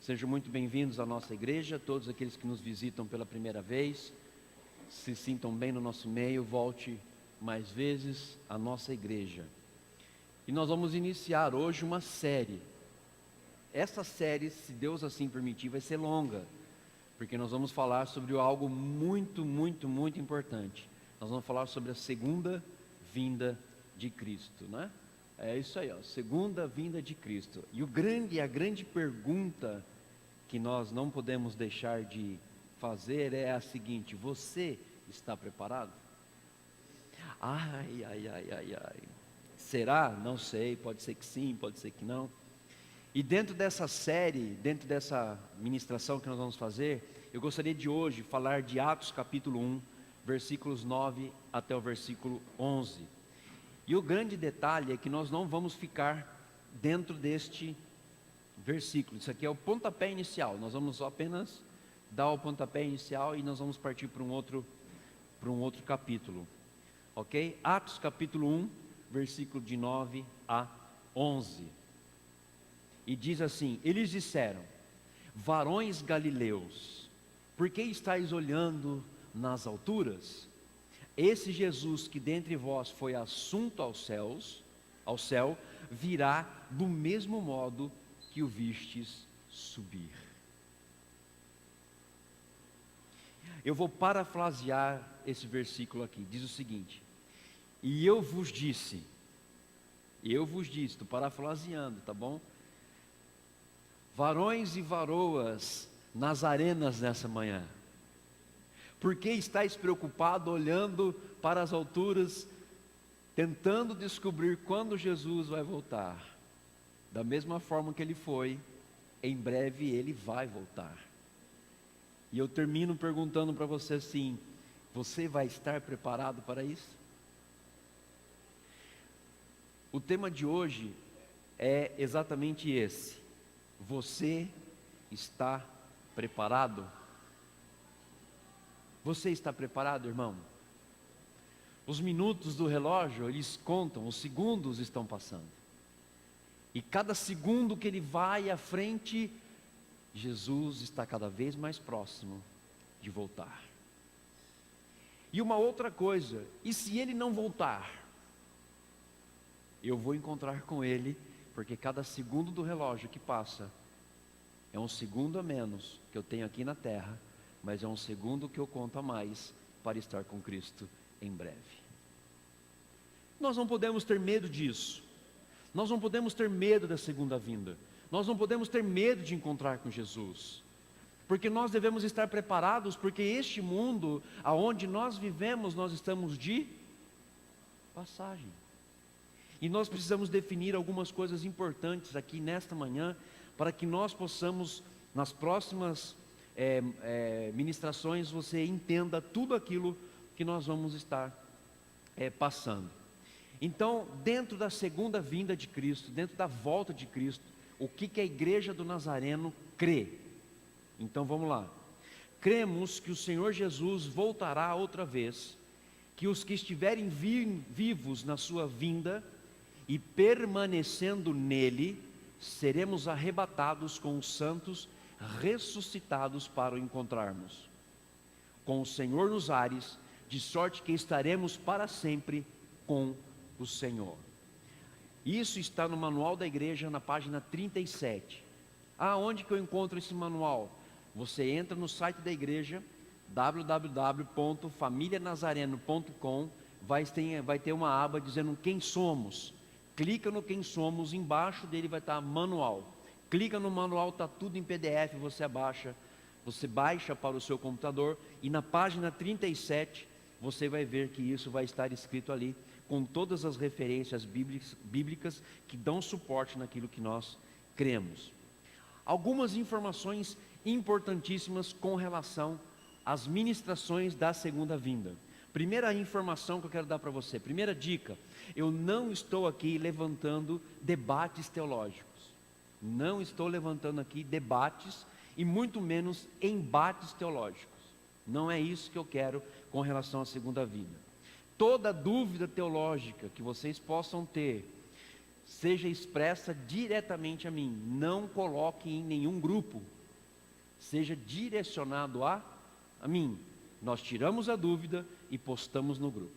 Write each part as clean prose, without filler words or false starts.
Sejam muito bem-vindos à nossa igreja, todos aqueles que nos visitam pela primeira vez, se sintam bem no nosso meio, volte mais vezes à nossa igreja. E nós vamos iniciar hoje uma série. Essa série, se Deus assim permitir, vai ser longa, porque nós vamos falar sobre algo muito importante. Nós vamos falar sobre a segunda vinda de Cristo, né? É isso aí, ó, segunda vinda de Cristo. E a grande pergunta que nós não podemos deixar de fazer é a seguinte: você está preparado? Ai. Será? Não sei, pode ser que sim, pode ser que não. E dentro dessa série, dentro dessa ministração que nós vamos fazer, eu gostaria de hoje falar de Atos capítulo 1, versículos 9 até o versículo 11. E o grande detalhe é que nós não vamos ficar dentro deste versículo. Isso aqui é o pontapé inicial. Nós vamos apenas dar o pontapé inicial e nós vamos partir para um outro capítulo. Ok? Atos capítulo 1, versículo de 9 a 11. E diz assim: eles disseram: varões galileus, por que estáis olhando nas alturas? Esse Jesus que dentre vós foi assunto ao céu, virá do mesmo modo que o vistes subir. Eu vou parafrasear esse versículo aqui, diz o seguinte: e eu vos disse, estou parafraseando, tá bom? Varões e varoas nazarenas nessa manhã, por que estáis preocupados olhando para as alturas, tentando descobrir quando Jesus vai voltar? Da mesma forma que ele foi, em breve ele vai voltar. E eu termino perguntando para você assim: você vai estar preparado para isso? O tema de hoje é exatamente esse: você está preparado? Você está preparado, irmão? Os minutos do relógio, eles contam, os segundos estão passando. E cada segundo que ele vai à frente, Jesus está cada vez mais próximo de voltar. E uma outra coisa: e se ele não voltar? Eu vou encontrar com ele, porque cada segundo do relógio que passa é um segundo a menos que eu tenho aqui na terra, mas é um segundo que eu conto a mais para estar com Cristo em breve. Nós não podemos ter medo disso. Nós não podemos ter medo da segunda vinda. Nós não podemos ter medo de encontrar com Jesus, porque nós devemos estar preparados, porque este mundo aonde nós vivemos, nós estamos de passagem. E nós precisamos definir algumas coisas importantes aqui nesta manhã, para que nós possamos, nas próximas ministrações, você entenda tudo aquilo que nós vamos estar passando. Então, dentro da segunda vinda de Cristo, dentro da volta de Cristo, o que a igreja do Nazareno crê? Então vamos lá. Cremos que o Senhor Jesus voltará outra vez, que os que estiverem vivos na sua vinda e permanecendo nele, seremos arrebatados com os santos, ressuscitados para o encontrarmos com o Senhor nos ares, de sorte que estaremos para sempre com o Senhor. Isso está no manual da igreja, na página 37. Aonde que eu encontro esse manual? Você entra no site da igreja, www.familianazareno.com, vai ter uma aba dizendo quem somos. Clica no quem somos, embaixo dele vai estar manual. Clica no manual, está tudo em PDF, você baixa para o seu computador, e na página 37 você vai ver que isso vai estar escrito ali, com todas as referências bíblicas que dão suporte naquilo que nós cremos. Algumas informações importantíssimas com relação às ministrações da segunda vinda. Primeira informação que eu quero dar para você, primeira dica: eu não estou aqui levantando debates teológicos. Não estou levantando aqui debates e muito menos embates teológicos. Não é isso que eu quero com relação à segunda vinda. Toda dúvida teológica que vocês possam ter, seja expressa diretamente a mim. Não coloque em nenhum grupo. Seja direcionado a mim. Nós tiramos a dúvida e postamos no grupo.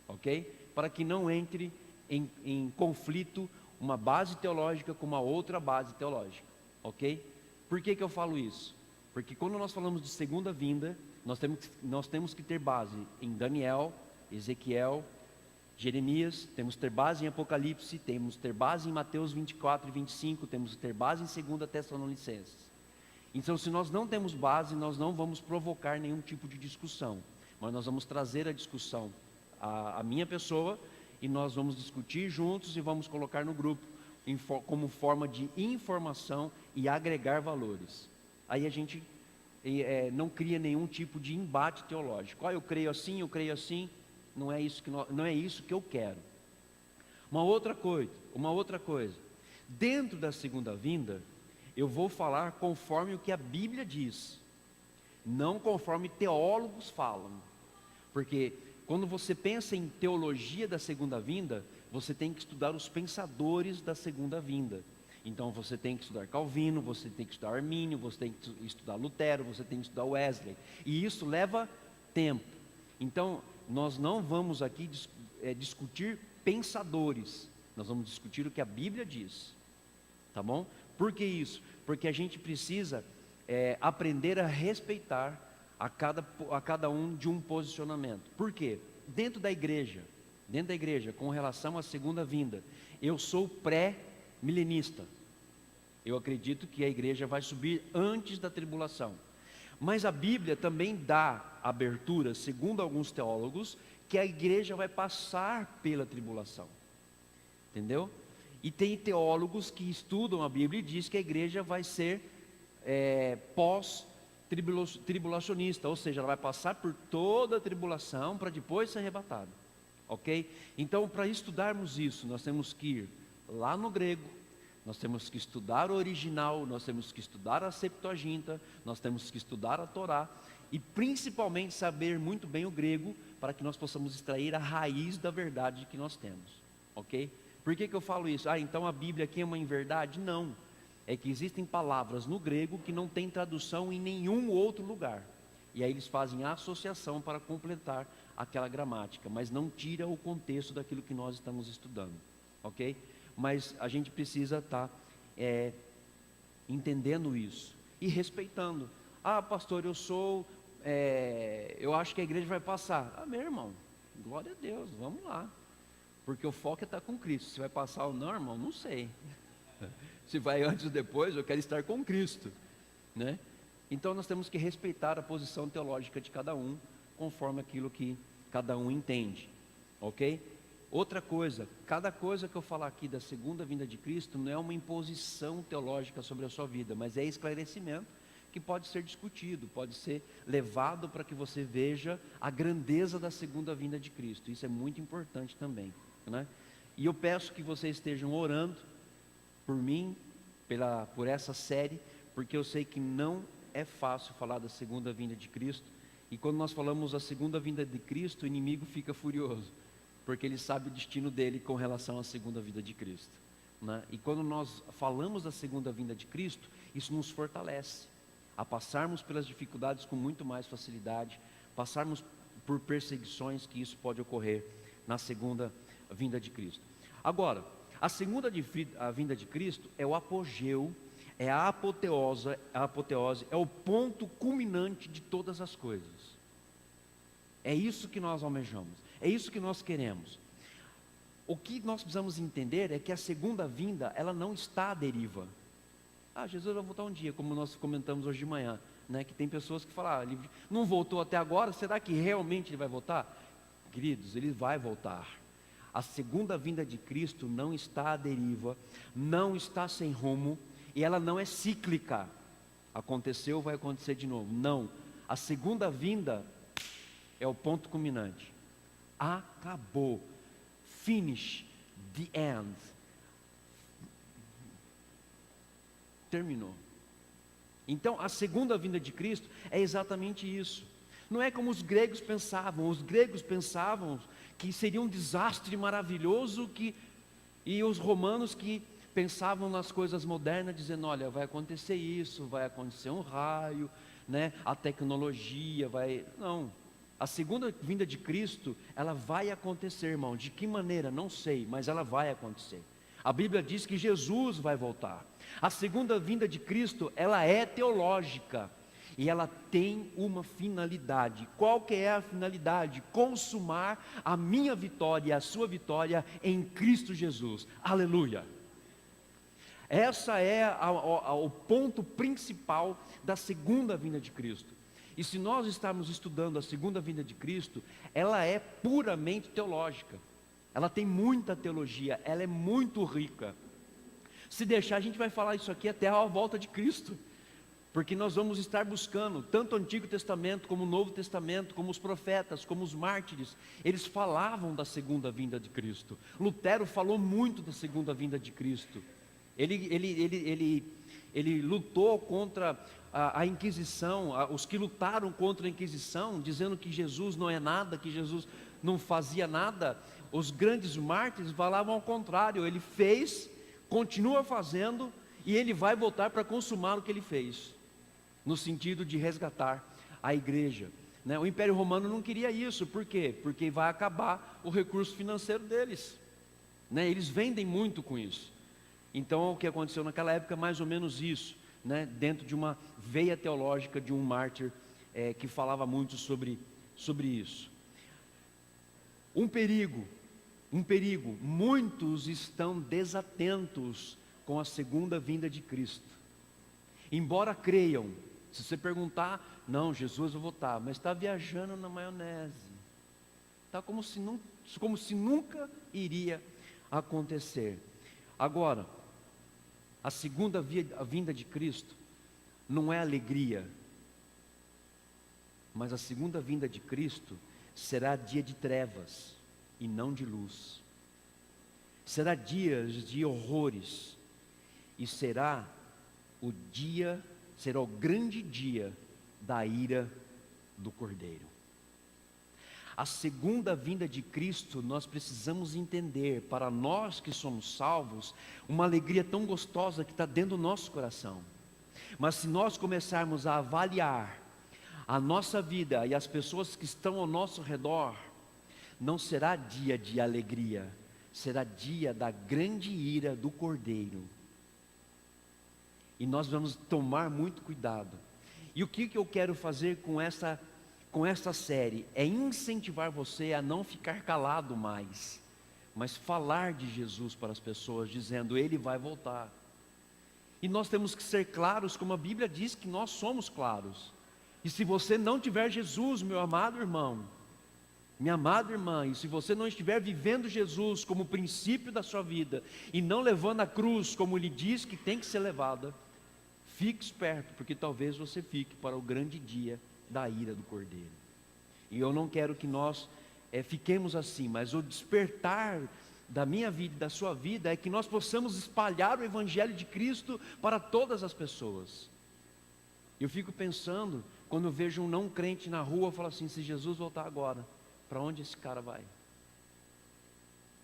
Ok? Para que não entre em conflito uma base teológica com uma outra base teológica. Ok? Por que eu falo isso? Porque quando nós falamos de segunda vinda, nós temos que ter base em Daniel, Ezequiel, Jeremias, temos que ter base em Apocalipse, temos que ter base em Mateus 24 e 25, temos que ter base em 2 Tessalonicenses. Então, se nós não temos base, nós não vamos provocar nenhum tipo de discussão, mas nós vamos trazer a discussão à minha pessoa, e nós vamos discutir juntos e vamos colocar no grupo como forma de informação e agregar valores. Aí a gente não cria nenhum tipo de embate teológico. Eu creio assim, não é isso que eu quero. Uma outra coisa, dentro da segunda vinda, eu vou falar conforme o que a Bíblia diz, não conforme teólogos falam, porque quando você pensa em teologia da segunda vinda, você tem que estudar os pensadores da segunda vinda. Então você tem que estudar Calvino, você tem que estudar Armínio, você tem que estudar Lutero, você tem que estudar Wesley, e isso leva tempo. Então nós não vamos aqui discutir pensadores, nós vamos discutir o que a Bíblia diz, tá bom? Por que isso? Porque a gente precisa aprender a respeitar a cada um de um posicionamento. Por quê? Dentro da igreja, com relação à segunda vinda, eu sou pré-milenista. Eu acredito que a igreja vai subir antes da tribulação. Mas a Bíblia também dá abertura, segundo alguns teólogos, que a igreja vai passar pela tribulação. Entendeu? E tem teólogos que estudam a Bíblia e diz que a igreja vai ser pós-tribulacionista, ou seja, ela vai passar por toda a tribulação para depois ser arrebatada. Ok? Então, para estudarmos isso, nós temos que ir lá no grego, nós temos que estudar o original, nós temos que estudar a Septuaginta, nós temos que estudar a Torá, e principalmente saber muito bem o grego, para que nós possamos extrair a raiz da verdade que nós temos. Ok? Por que eu falo isso? Então a Bíblia aqui é uma inverdade? Não. É que existem palavras no grego que não tem tradução em nenhum outro lugar. E aí eles fazem a associação para completar aquela gramática, mas não tira o contexto daquilo que nós estamos estudando. Ok? Mas a gente precisa estar entendendo isso e respeitando. Pastor, eu acho que a igreja vai passar. Meu irmão, glória a Deus, vamos lá. Porque o foco é estar com Cristo. Se vai passar ou não, irmão, não sei. Se vai antes ou depois, eu quero estar com Cristo, né? Então nós temos que respeitar a posição teológica de cada um, conforme aquilo que cada um entende, ok? Outra coisa, cada coisa que eu falar aqui da segunda vinda de Cristo não é uma imposição teológica sobre a sua vida, mas é esclarecimento que pode ser discutido, pode ser levado para que você veja a grandeza da segunda vinda de Cristo. Isso é muito importante também, né? E eu peço que vocês estejam orando por mim, por essa série, porque eu sei que não é fácil falar da segunda vinda de Cristo, e quando nós falamos da segunda vinda de Cristo, o inimigo fica furioso, porque ele sabe o destino dele com relação à segunda vinda de Cristo, né? E quando nós falamos da segunda vinda de Cristo, isso nos fortalece a passarmos pelas dificuldades com muito mais facilidade, passarmos por perseguições, que isso pode ocorrer na segunda vinda de Cristo. Agora, a segunda vinda de Cristo é o apogeu, é a apoteose, é o ponto culminante de todas as coisas. É isso que nós almejamos, é isso que nós queremos. O que nós precisamos entender é que a segunda vinda, ela não está à deriva. Jesus vai voltar um dia, como nós comentamos hoje de manhã, né? Que tem pessoas que falam, ele não voltou até agora, será que realmente ele vai voltar? Queridos, ele vai voltar. A segunda vinda de Cristo não está à deriva, não está sem rumo, e ela não é cíclica. Aconteceu, vai acontecer de novo. Não, a segunda vinda é o ponto culminante. Acabou. Finish, the end. Terminou. Então a segunda vinda de Cristo é exatamente isso. Não é como os gregos pensavam que seria um desastre maravilhoso, que E os romanos que pensavam nas coisas modernas, dizendo, olha, vai acontecer isso, vai acontecer um raio, né? A tecnologia vai... Não, a segunda vinda de Cristo, ela vai acontecer, irmão. De que maneira? Não sei, mas ela vai acontecer. A Bíblia diz que Jesus vai voltar. A segunda vinda de Cristo, ela é teológica. E ela tem uma finalidade. Qual que é a finalidade? Consumar a minha vitória e a sua vitória em Cristo Jesus. Aleluia! Essa é o ponto principal da segunda vinda de Cristo. E se nós estamos estudando a segunda vinda de Cristo, ela é puramente teológica. Ela tem muita teologia, ela é muito rica. Se deixar, a gente vai falar isso aqui até a volta de Cristo. Porque nós vamos estar buscando, tanto o Antigo Testamento, como o Novo Testamento, como os profetas, como os mártires, eles falavam da segunda vinda de Cristo. Lutero falou muito da segunda vinda de Cristo. Ele lutou contra a Inquisição, os que lutaram contra a Inquisição, dizendo que Jesus não é nada, que Jesus não fazia nada. Os grandes mártires falavam ao contrário, ele fez, continua fazendo, e ele vai voltar para consumar o que ele fez. No sentido de resgatar a igreja, né? O Império Romano não queria isso, por quê? Porque vai acabar o recurso financeiro deles, né? Eles vendem muito com isso. Então o que aconteceu naquela época é mais ou menos isso, né? Dentro de uma veia teológica de um mártir que falava muito sobre isso. Um perigo, muitos estão desatentos com a segunda vinda de Cristo, embora creiam. Se você perguntar, não, Jesus eu vou estar, mas está viajando na maionese, está como se nunca iria acontecer. Agora, a segunda vinda de Cristo não é alegria, mas a segunda vinda de Cristo será dia de trevas e não de luz. Será dias de horrores e será o grande dia da ira do Cordeiro. A segunda vinda de Cristo, nós precisamos entender, para nós que somos salvos, uma alegria tão gostosa que está dentro do nosso coração. Mas se nós começarmos a avaliar a nossa vida e as pessoas que estão ao nosso redor, não será dia de alegria, será dia da grande ira do Cordeiro. E nós vamos tomar muito cuidado. E o que eu quero fazer com essa série? É incentivar você a não ficar calado mais, mas falar de Jesus para as pessoas, dizendo, Ele vai voltar. E nós temos que ser claros, como a Bíblia diz que nós somos claros. E se você não tiver Jesus, meu amado irmão, minha amada irmã, e se você não estiver vivendo Jesus como princípio da sua vida, e não levando a cruz como Ele diz que tem que ser levada, fique esperto, porque talvez você fique para o grande dia da ira do Cordeiro. E eu não quero que nós fiquemos assim, mas o despertar da minha vida e da sua vida é que nós possamos espalhar o Evangelho de Cristo para todas as pessoas. Eu fico pensando, quando eu vejo um não crente na rua, eu falo assim, se Jesus voltar agora, para onde esse cara vai?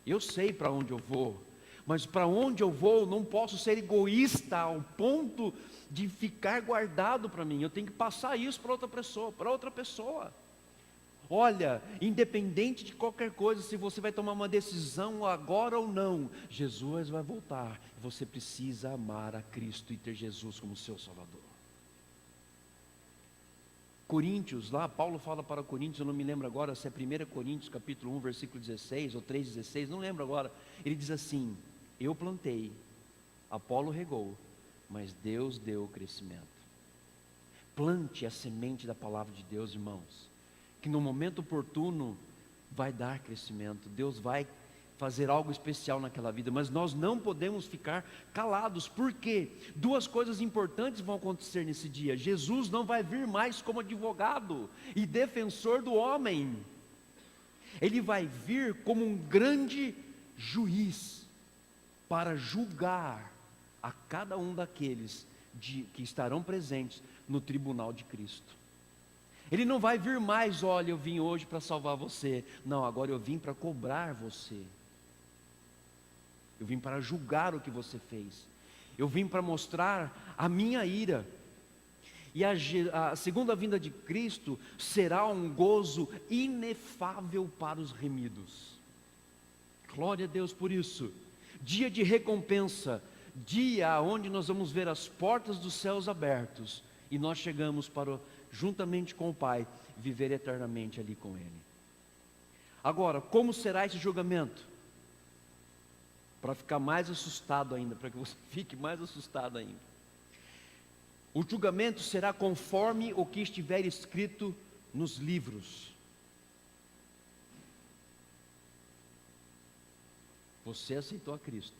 Eu sei para onde eu vou, mas para onde eu vou, não posso ser egoísta ao ponto de ficar guardado para mim. Eu tenho que passar isso para outra pessoa. Olha, independente de qualquer coisa, se você vai tomar uma decisão agora ou não, Jesus vai voltar. Você precisa amar a Cristo e ter Jesus como seu Salvador. Coríntios, lá Paulo fala para Coríntios, eu não me lembro agora se é 1 Coríntios capítulo 1, versículo 16 ou 3,16, não lembro agora. Ele diz assim, eu plantei, Apolo regou, mas Deus deu o crescimento. Plante a semente da palavra de Deus, irmãos, que no momento oportuno vai dar crescimento. Deus vai fazer algo especial naquela vida, mas nós não podemos ficar calados, porque duas coisas importantes vão acontecer nesse dia. Jesus não vai vir mais como advogado e defensor do homem, Ele vai vir como um grande juiz, para julgar a cada um daqueles que estarão presentes no tribunal de Cristo. Ele não vai vir mais, olha, eu vim hoje para salvar você. Não, agora eu vim para cobrar você. Eu vim para julgar o que você fez. Eu vim para mostrar a minha ira. E a segunda vinda de Cristo será um gozo inefável para os remidos. Glória a Deus por isso. Dia de recompensa, dia onde nós vamos ver as portas dos céus abertos e nós chegamos para, juntamente com o Pai, viver eternamente ali com Ele. Agora, como será esse julgamento? Para ficar mais assustado ainda, para que você fique mais assustado ainda. O julgamento será conforme o que estiver escrito nos livros. Você aceitou a Cristo.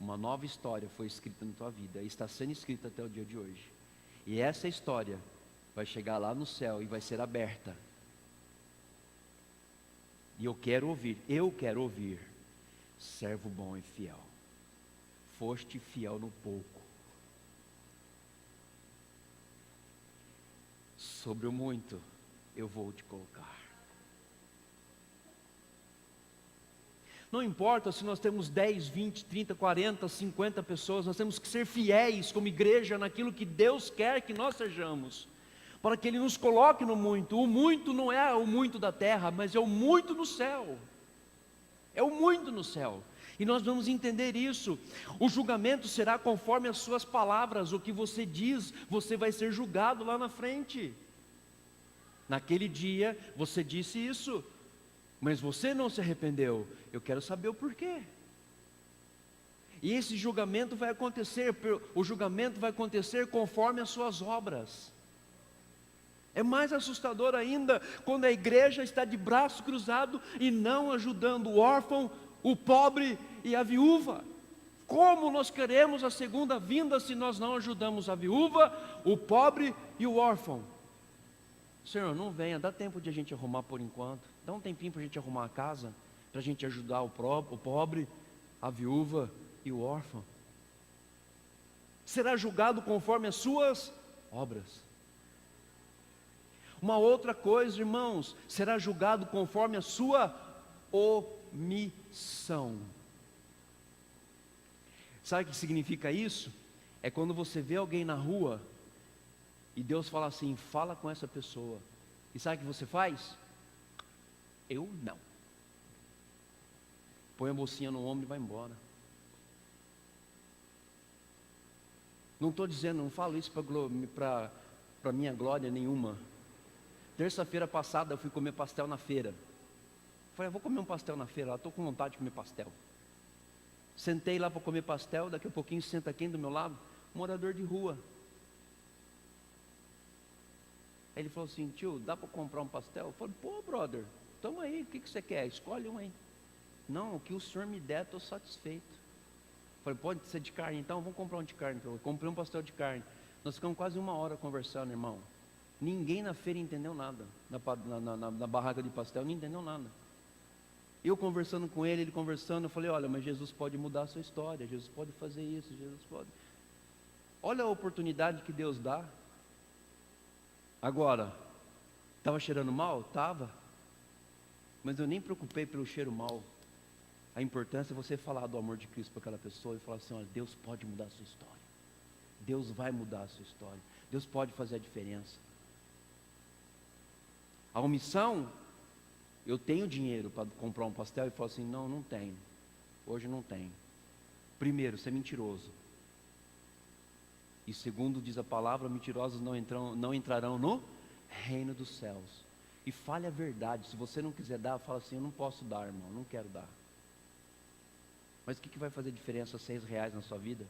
Uma nova história foi escrita na tua vida, e está sendo escrita até o dia de hoje. E essa história vai chegar lá no céu e vai ser aberta. E eu quero ouvir, servo bom e fiel. Foste fiel no pouco. Sobre o muito, eu vou te colocar. Não importa se nós temos 10, 20, 30, 40, 50 pessoas, nós temos que ser fiéis como igreja naquilo que Deus quer que nós sejamos, para que Ele nos coloque no muito. O muito não é o muito da terra, mas é o muito no céu. É o muito no céu. E nós vamos entender isso. O julgamento será conforme as suas palavras. O que você diz, você vai ser julgado lá na frente. Naquele dia, você disse isso, mas você não se arrependeu. Eu quero saber o porquê. E esse julgamento vai acontecer, o julgamento vai acontecer conforme as suas obras. É mais assustador ainda quando a igreja está de braço cruzado e não ajudando o órfão, o pobre e a viúva. Como nós queremos a segunda vinda se nós não ajudamos a viúva, o pobre e o órfão? Senhor, não venha, dá tempo de a gente arrumar por enquanto. Dá um tempinho para a gente arrumar a casa, para a gente ajudar o pobre, a viúva e o órfão. Será julgado conforme as suas obras. Uma outra coisa, irmãos, será julgado conforme a sua omissão. Sabe o que significa isso? É quando você vê alguém na rua e Deus fala assim, fala com essa pessoa. E sabe o que você faz? Eu não. Põe a bolsinha no ombro e vai embora. Não estou dizendo, não falo isso para minha glória nenhuma. Terça-feira passada eu fui comer pastel na feira. Falei, vou comer um pastel na feira, estou com vontade de comer pastel. Sentei lá para comer pastel, daqui a pouquinho senta quem do meu lado? Um morador de rua. Aí ele falou assim, tio, dá para comprar um pastel? Eu falei, pô, brother, toma aí, o que você quer? Escolhe um aí. Não, o que o senhor me der, estou satisfeito. Eu falei, pode ser de carne então? Vamos comprar um de carne. Eu comprei um pastel de carne. Nós ficamos quase 1 hora conversando, irmão. Ninguém na feira entendeu nada, na barraca de pastel, não entendeu nada. Eu conversando com ele conversando, eu falei, olha, mas Jesus pode mudar a sua história, Jesus pode fazer isso, Jesus pode. Olha a oportunidade que Deus dá. Agora, estava cheirando mal? Estava. Mas eu nem preocupei pelo cheiro mal. A importância é você falar do amor de Cristo para aquela pessoa e falar assim, olha, Deus pode mudar a sua história. Deus vai mudar a sua história. Deus pode fazer a diferença. A omissão, eu tenho dinheiro para comprar um pastel e falo assim, não, não tenho. Hoje não tenho. Primeiro, você é mentiroso. E segundo diz a palavra, mentirosos não entrarão no reino dos céus. E fale a verdade. Se você não quiser dar, fala assim, eu não posso dar, irmão, não quero dar. Mas o que vai fazer diferença R$6 na sua vida?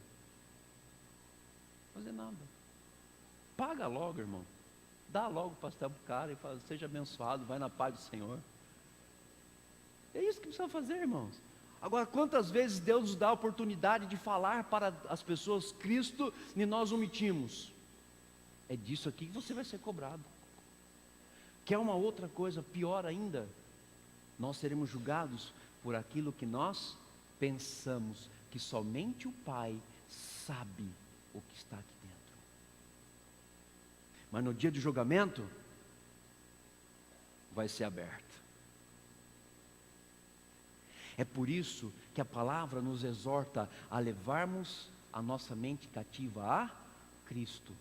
Não fazer nada. Paga logo, irmão. Dá logo o pastel para o cara e fala, seja abençoado, vai na paz do Senhor. É isso que precisa fazer, irmãos. Agora, quantas vezes Deus nos dá a oportunidade de falar para as pessoas Cristo e nós omitimos? É disso aqui que você vai ser cobrado. Quer uma outra coisa pior ainda? Nós seremos julgados por aquilo que nós pensamos, que somente o Pai sabe o que está aqui dentro. Mas no dia de julgamento, vai ser aberto. É por isso que a palavra nos exorta a levarmos a nossa mente cativa a Cristo.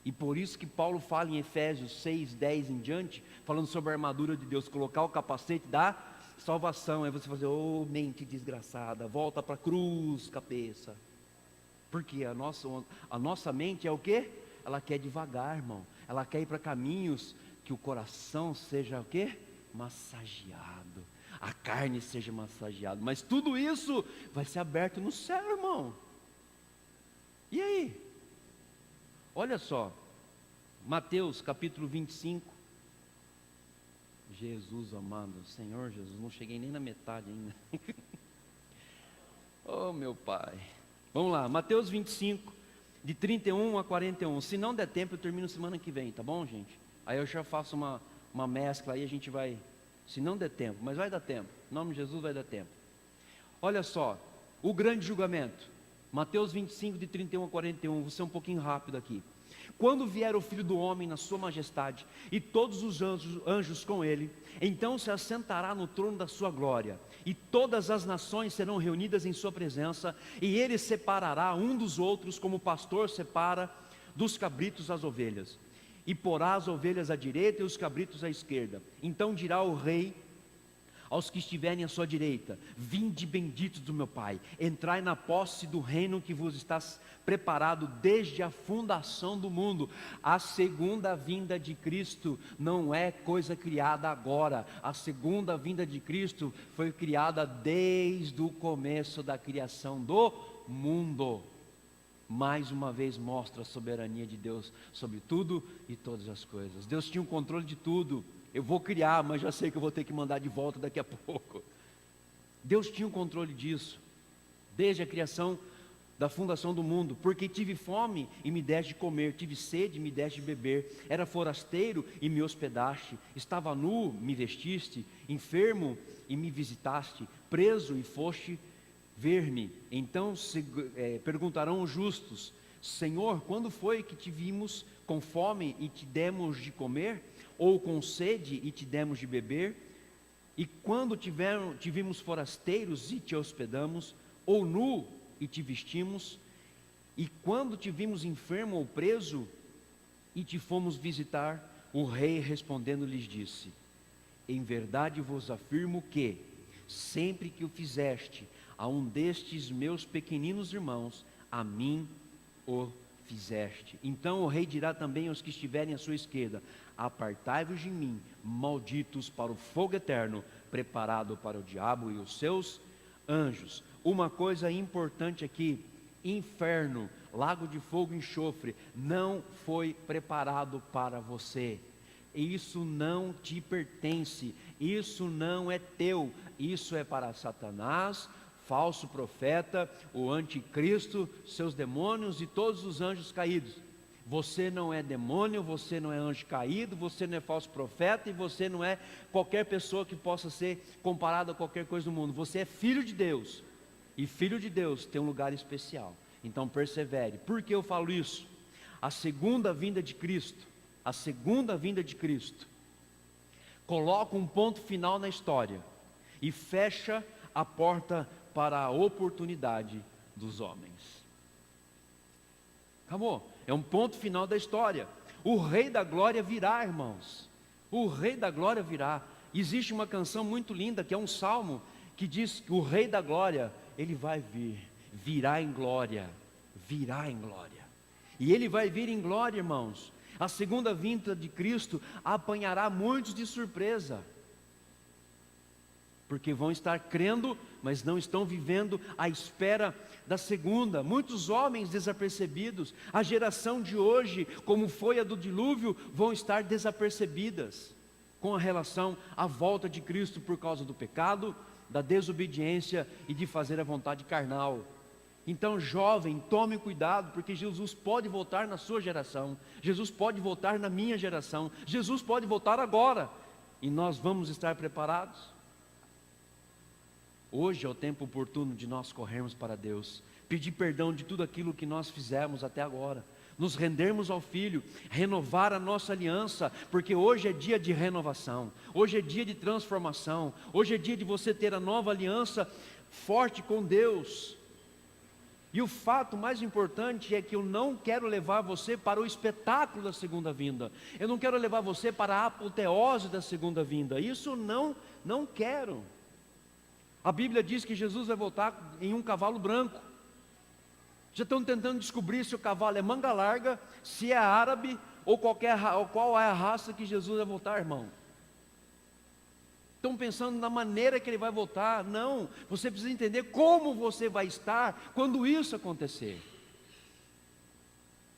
E por isso que Paulo fala em Efésios 6, 10 em diante, falando sobre a armadura de Deus, colocar o capacete da salvação. É você fazer, mente desgraçada, volta para a cruz, cabeça. Porque a nossa mente é o quê? Ela quer devagar, irmão. Ela quer ir para caminhos que o coração seja o quê? Massageado. A carne seja massageada. Mas tudo isso vai ser aberto no céu, irmão. E aí? Olha só, Mateus capítulo 25, Jesus amado, Senhor Jesus, não cheguei nem na metade ainda. Oh meu Pai, vamos lá, Mateus 25, de 31 a 41, se não der tempo eu termino semana que vem, tá bom gente? Aí eu já faço uma mescla, aí a gente vai, se não der tempo, mas vai dar tempo, em nome de Jesus vai dar tempo. Olha só, o grande julgamento, Mateus 25, de 31 a 41, vou ser um pouquinho rápido aqui. Quando vier o Filho do Homem na sua majestade, e todos os anjos com ele, então se assentará no trono da sua glória, e todas as nações serão reunidas em sua presença, e ele separará um dos outros, como o pastor separa dos cabritos as ovelhas, e porá as ovelhas à direita e os cabritos à esquerda. Então dirá o rei aos que estiverem à sua direita: vinde benditos do meu Pai, entrai na posse do reino que vos está preparado desde a fundação do mundo. A segunda vinda de Cristo não é coisa criada agora. A segunda vinda de Cristo foi criada desde o começo da criação do mundo. Mais uma vez mostra a soberania de Deus sobre tudo e todas as coisas. Deus tinha o controle de tudo. Eu vou criar, mas já sei que eu vou ter que mandar de volta daqui a pouco. Deus tinha o controle disso, desde a criação da fundação do mundo. Porque tive fome e me deste de comer, tive sede e me deste de beber, era forasteiro e me hospedaste, estava nu, me vestiste, enfermo e me visitaste, preso e foste ver-me. Então perguntarão os justos: Senhor, quando foi que te vimos com fome e te demos de comer? Ou com sede e te demos de beber? E quando te vimos forasteiros e te hospedamos? Ou nu e te vestimos? E quando te vimos enfermo ou preso e te fomos visitar? O rei respondendo lhes disse: em verdade vos afirmo que, sempre que o fizeste a um destes meus pequeninos irmãos, a mim o fizeste. Então o rei dirá também aos que estiverem à sua esquerda: apartai-vos de mim, malditos, para o fogo eterno, preparado para o diabo e os seus anjos. Uma coisa importante aqui: inferno, lago de fogo e enxofre, não foi preparado para você. Isso não te pertence, isso não é teu, isso é para Satanás, falso profeta, o anticristo, seus demônios e todos os anjos caídos. Você não é demônio, você não é anjo caído, você não é falso profeta e você não é qualquer pessoa que possa ser comparada a qualquer coisa do mundo. Você é filho de Deus, e filho de Deus tem um lugar especial. Então persevere. Por que eu falo isso? A segunda vinda de Cristo, a segunda vinda de Cristo coloca um ponto final na história e fecha a porta para a oportunidade dos homens. Acabou, é um ponto final da história. O Rei da Glória virá, irmãos. O Rei da Glória virá. Existe uma canção muito linda, que é um salmo, que diz que o Rei da Glória, ele vai vir, virá em glória, virá em glória. E ele vai vir em glória, irmãos. A segunda vinda de Cristo apanhará muitos de surpresa, porque vão estar crendo, mas não estão vivendo à espera da segunda. Muitos homens desapercebidos, a geração de hoje, como foi a do dilúvio, vão estar desapercebidas com a relação à volta de Cristo por causa do pecado, da desobediência e de fazer a vontade carnal. Então, jovem, tome cuidado, porque Jesus pode voltar na sua geração, Jesus pode voltar na minha geração, Jesus pode voltar agora, e nós vamos estar preparados. Hoje é o tempo oportuno de nós corrermos para Deus, pedir perdão de tudo aquilo que nós fizemos até agora. nos rendermos ao Filho, renovar a nossa aliança, porque hoje é dia de renovação, hoje é dia de transformação, hoje é dia de você ter a nova aliança forte com Deus. E o fato mais importante é que eu não quero levar você para o espetáculo da segunda vinda, eu não quero levar você para a apoteose da segunda vinda, isso não quero. A Bíblia diz que Jesus vai voltar em um cavalo branco. Já estão tentando descobrir se o cavalo é manga larga, se é árabe ou qual é a raça que Jesus vai voltar, irmão. Estão pensando na maneira que ele vai voltar. Não, você precisa entender como você vai estar quando isso acontecer.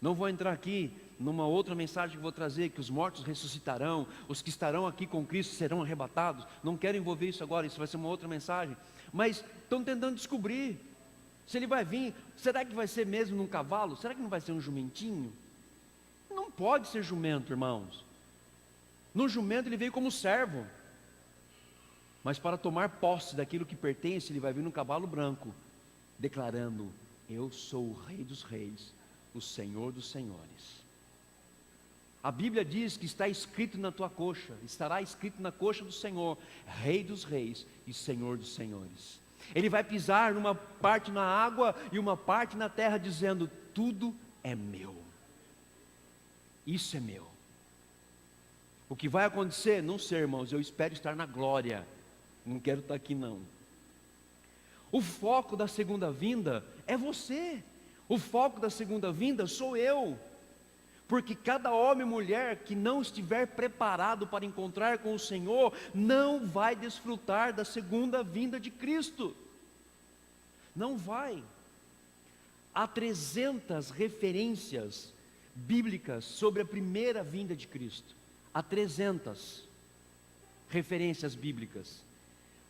Não vou entrar aqui numa outra mensagem que vou trazer, que os mortos ressuscitarão, os que estarão aqui com Cristo serão arrebatados. Não quero envolver isso agora, isso vai ser uma outra mensagem. Mas estão tentando descobrir se ele vai vir. Será que vai ser mesmo num cavalo? Será que não vai ser um jumentinho? Não pode ser jumento, irmãos. No jumento ele veio como servo, mas para tomar posse daquilo que pertence, ele vai vir num cavalo branco, declarando: eu sou o Rei dos Reis, o Senhor dos Senhores. A Bíblia diz que está escrito na tua coxa, estará escrito na coxa do Senhor, Rei dos Reis e Senhor dos Senhores. Ele vai pisar numa parte na água e uma parte na terra, dizendo: tudo é meu, isso é meu. O que vai acontecer? Não sei, irmãos, eu espero estar na glória, não quero estar aqui não. O foco da segunda vinda é você, o foco da segunda vinda sou eu. Porque cada homem e mulher que não estiver preparado para encontrar com o Senhor, não vai desfrutar da segunda vinda de Cristo. Não vai. Há 300 referências bíblicas sobre a primeira vinda de Cristo. Há 300 referências bíblicas.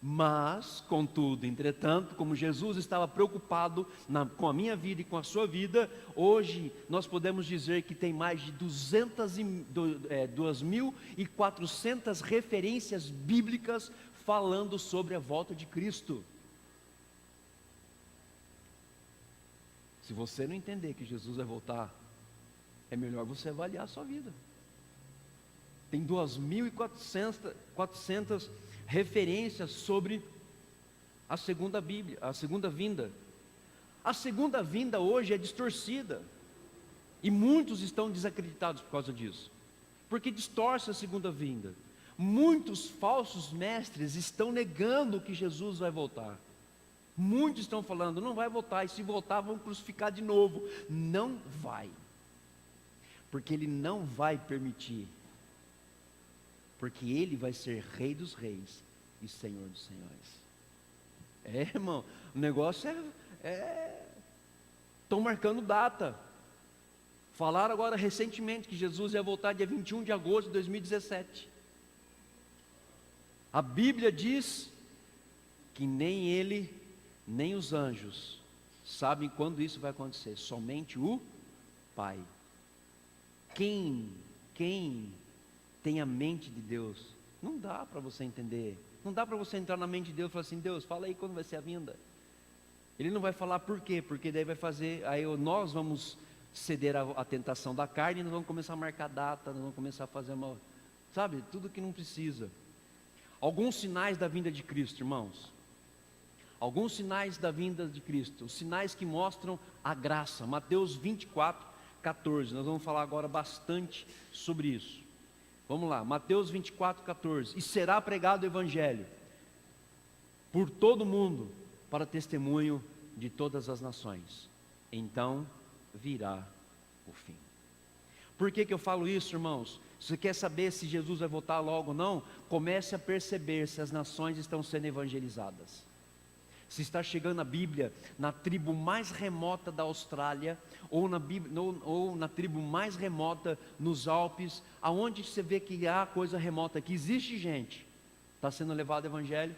Mas, contudo, entretanto, como Jesus estava preocupado com a minha vida e com a sua vida, hoje nós podemos dizer que tem mais de 2.400 referências bíblicas falando sobre a volta de Cristo. Se você não entender que Jesus vai voltar, é melhor você avaliar a sua vida. Tem 2.400 referências sobre a segunda vinda. A segunda vinda hoje é distorcida, e muitos estão desacreditados por causa disso, porque distorce a segunda vinda. Muitos falsos mestres estão negando que Jesus vai voltar. Muitos estão falando: não vai voltar, e se voltar vão crucificar de novo. Não vai, porque Ele não vai permitir, porque Ele vai ser Rei dos Reis e Senhor dos Senhores. Irmão, o negócio estão marcando data. Falaram agora recentemente que Jesus ia voltar dia 21 de agosto de 2017. A Bíblia diz que nem Ele, nem os anjos sabem quando isso vai acontecer, somente o Pai. Quem tem a mente de Deus, não dá para você entender, não dá para você entrar na mente de Deus e falar assim: Deus, fala aí quando vai ser a vinda. Ele não vai falar por quê, porque daí vai fazer, aí nós vamos ceder à tentação da carne, e nós vamos começar a marcar data, nós vamos começar a fazer tudo que não precisa. Alguns sinais da vinda de Cristo, irmãos, alguns sinais da vinda de Cristo, os sinais que mostram a graça. Mateus 24:14, nós vamos falar agora bastante sobre isso. Vamos lá, Mateus 24:14. E será pregado o Evangelho por todo o mundo, para testemunho de todas as nações. Então virá o fim. Por que eu falo isso, irmãos? Se você quer saber se Jesus vai voltar logo ou não, comece a perceber se as nações estão sendo evangelizadas. Se está chegando a Bíblia na tribo mais remota da Austrália, ou na tribo mais remota nos Alpes, aonde você vê que há coisa remota, que existe gente, está sendo levado o Evangelho.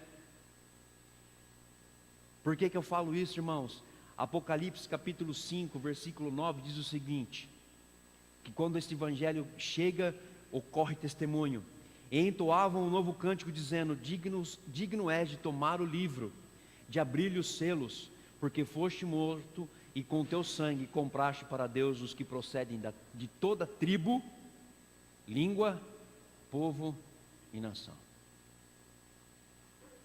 Por que eu falo isso, irmãos? Apocalipse capítulo 5, versículo 9 diz o seguinte: que quando este Evangelho chega, ocorre testemunho. E entoavam um novo cântico dizendo: digno és de tomar o livro, de abrir-lhe os selos, porque foste morto e com o teu sangue compraste para Deus os que procedem de toda tribo, língua, povo e nação.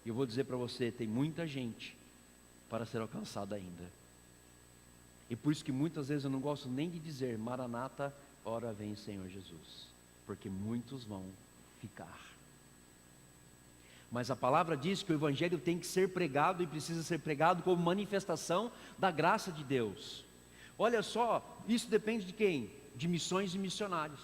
E eu vou dizer para você, tem muita gente para ser alcançada ainda. E por isso que muitas vezes eu não gosto nem de dizer, Maranata, ora vem Senhor Jesus, porque muitos vão ficar. Mas a palavra diz que o Evangelho tem que ser pregado e precisa ser pregado como manifestação da graça de Deus. Olha só, isso depende de quem? De missões e missionários.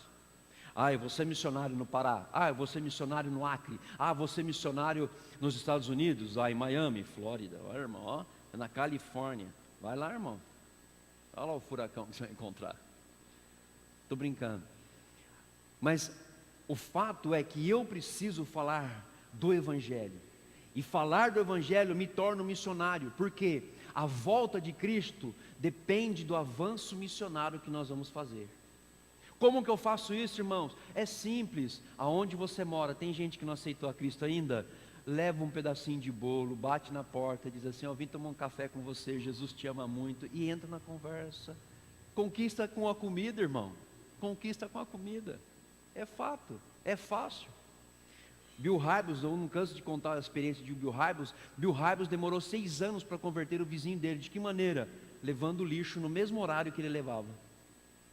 Eu vou ser missionário no Pará. Eu vou ser missionário no Acre. Vou ser missionário nos Estados Unidos, em Miami, Flórida. Olha, irmão, na Califórnia. Vai lá, irmão. Olha lá o furacão que você vai encontrar. Estou brincando. Mas o fato é que eu preciso falar do Evangelho, e falar do Evangelho me torna um missionário, porque a volta de Cristo depende do avanço missionário que nós vamos fazer. Como que eu faço isso, irmãos? É simples, aonde você mora, tem gente que não aceitou a Cristo ainda, leva um pedacinho de bolo, bate na porta, diz assim, vim tomar um café com você, Jesus te ama muito, e entra na conversa. Conquista com a comida, irmão, conquista com a comida, é fato, é fácil. Bill Hybels, eu não canso de contar a experiência de Bill Hybels. Bill Hybels demorou 6 anos para converter o vizinho dele. De que maneira? Levando o lixo no mesmo horário que ele levava.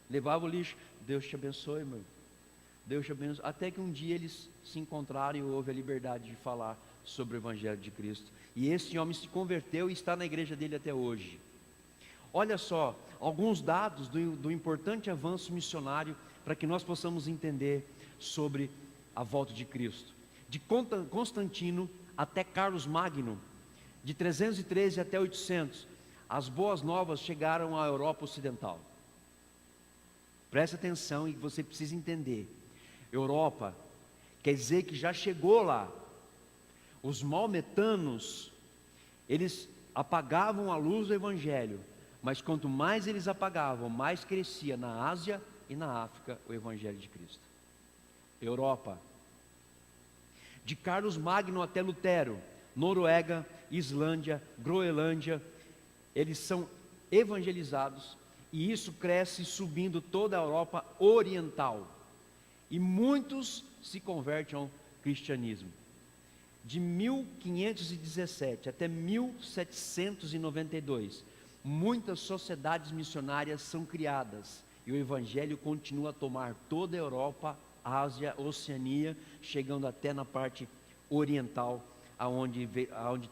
Levava o lixo. Deus te abençoe, meu. Deus te abençoe. Até que um dia eles se encontraram e houve a liberdade de falar sobre o Evangelho de Cristo. E esse homem se converteu e está na igreja dele até hoje. Olha só, alguns dados do importante avanço missionário para que nós possamos entender sobre a volta de Cristo. De Constantino até Carlos Magno, de 313 até 800, as boas novas chegaram à Europa Ocidental. Preste atenção e você precisa entender. Europa quer dizer que já chegou lá. Os maometanos, eles apagavam a luz do Evangelho, mas quanto mais eles apagavam, mais crescia na Ásia e na África o Evangelho de Cristo. Europa. De Carlos Magno até Lutero, Noruega, Islândia, Groenlândia, eles são evangelizados, e isso cresce subindo toda a Europa Oriental, e muitos se convertem ao cristianismo. De 1517 até 1792, muitas sociedades missionárias são criadas, e o Evangelho continua a tomar toda a Europa, Ásia, Oceania, chegando até na parte oriental, aonde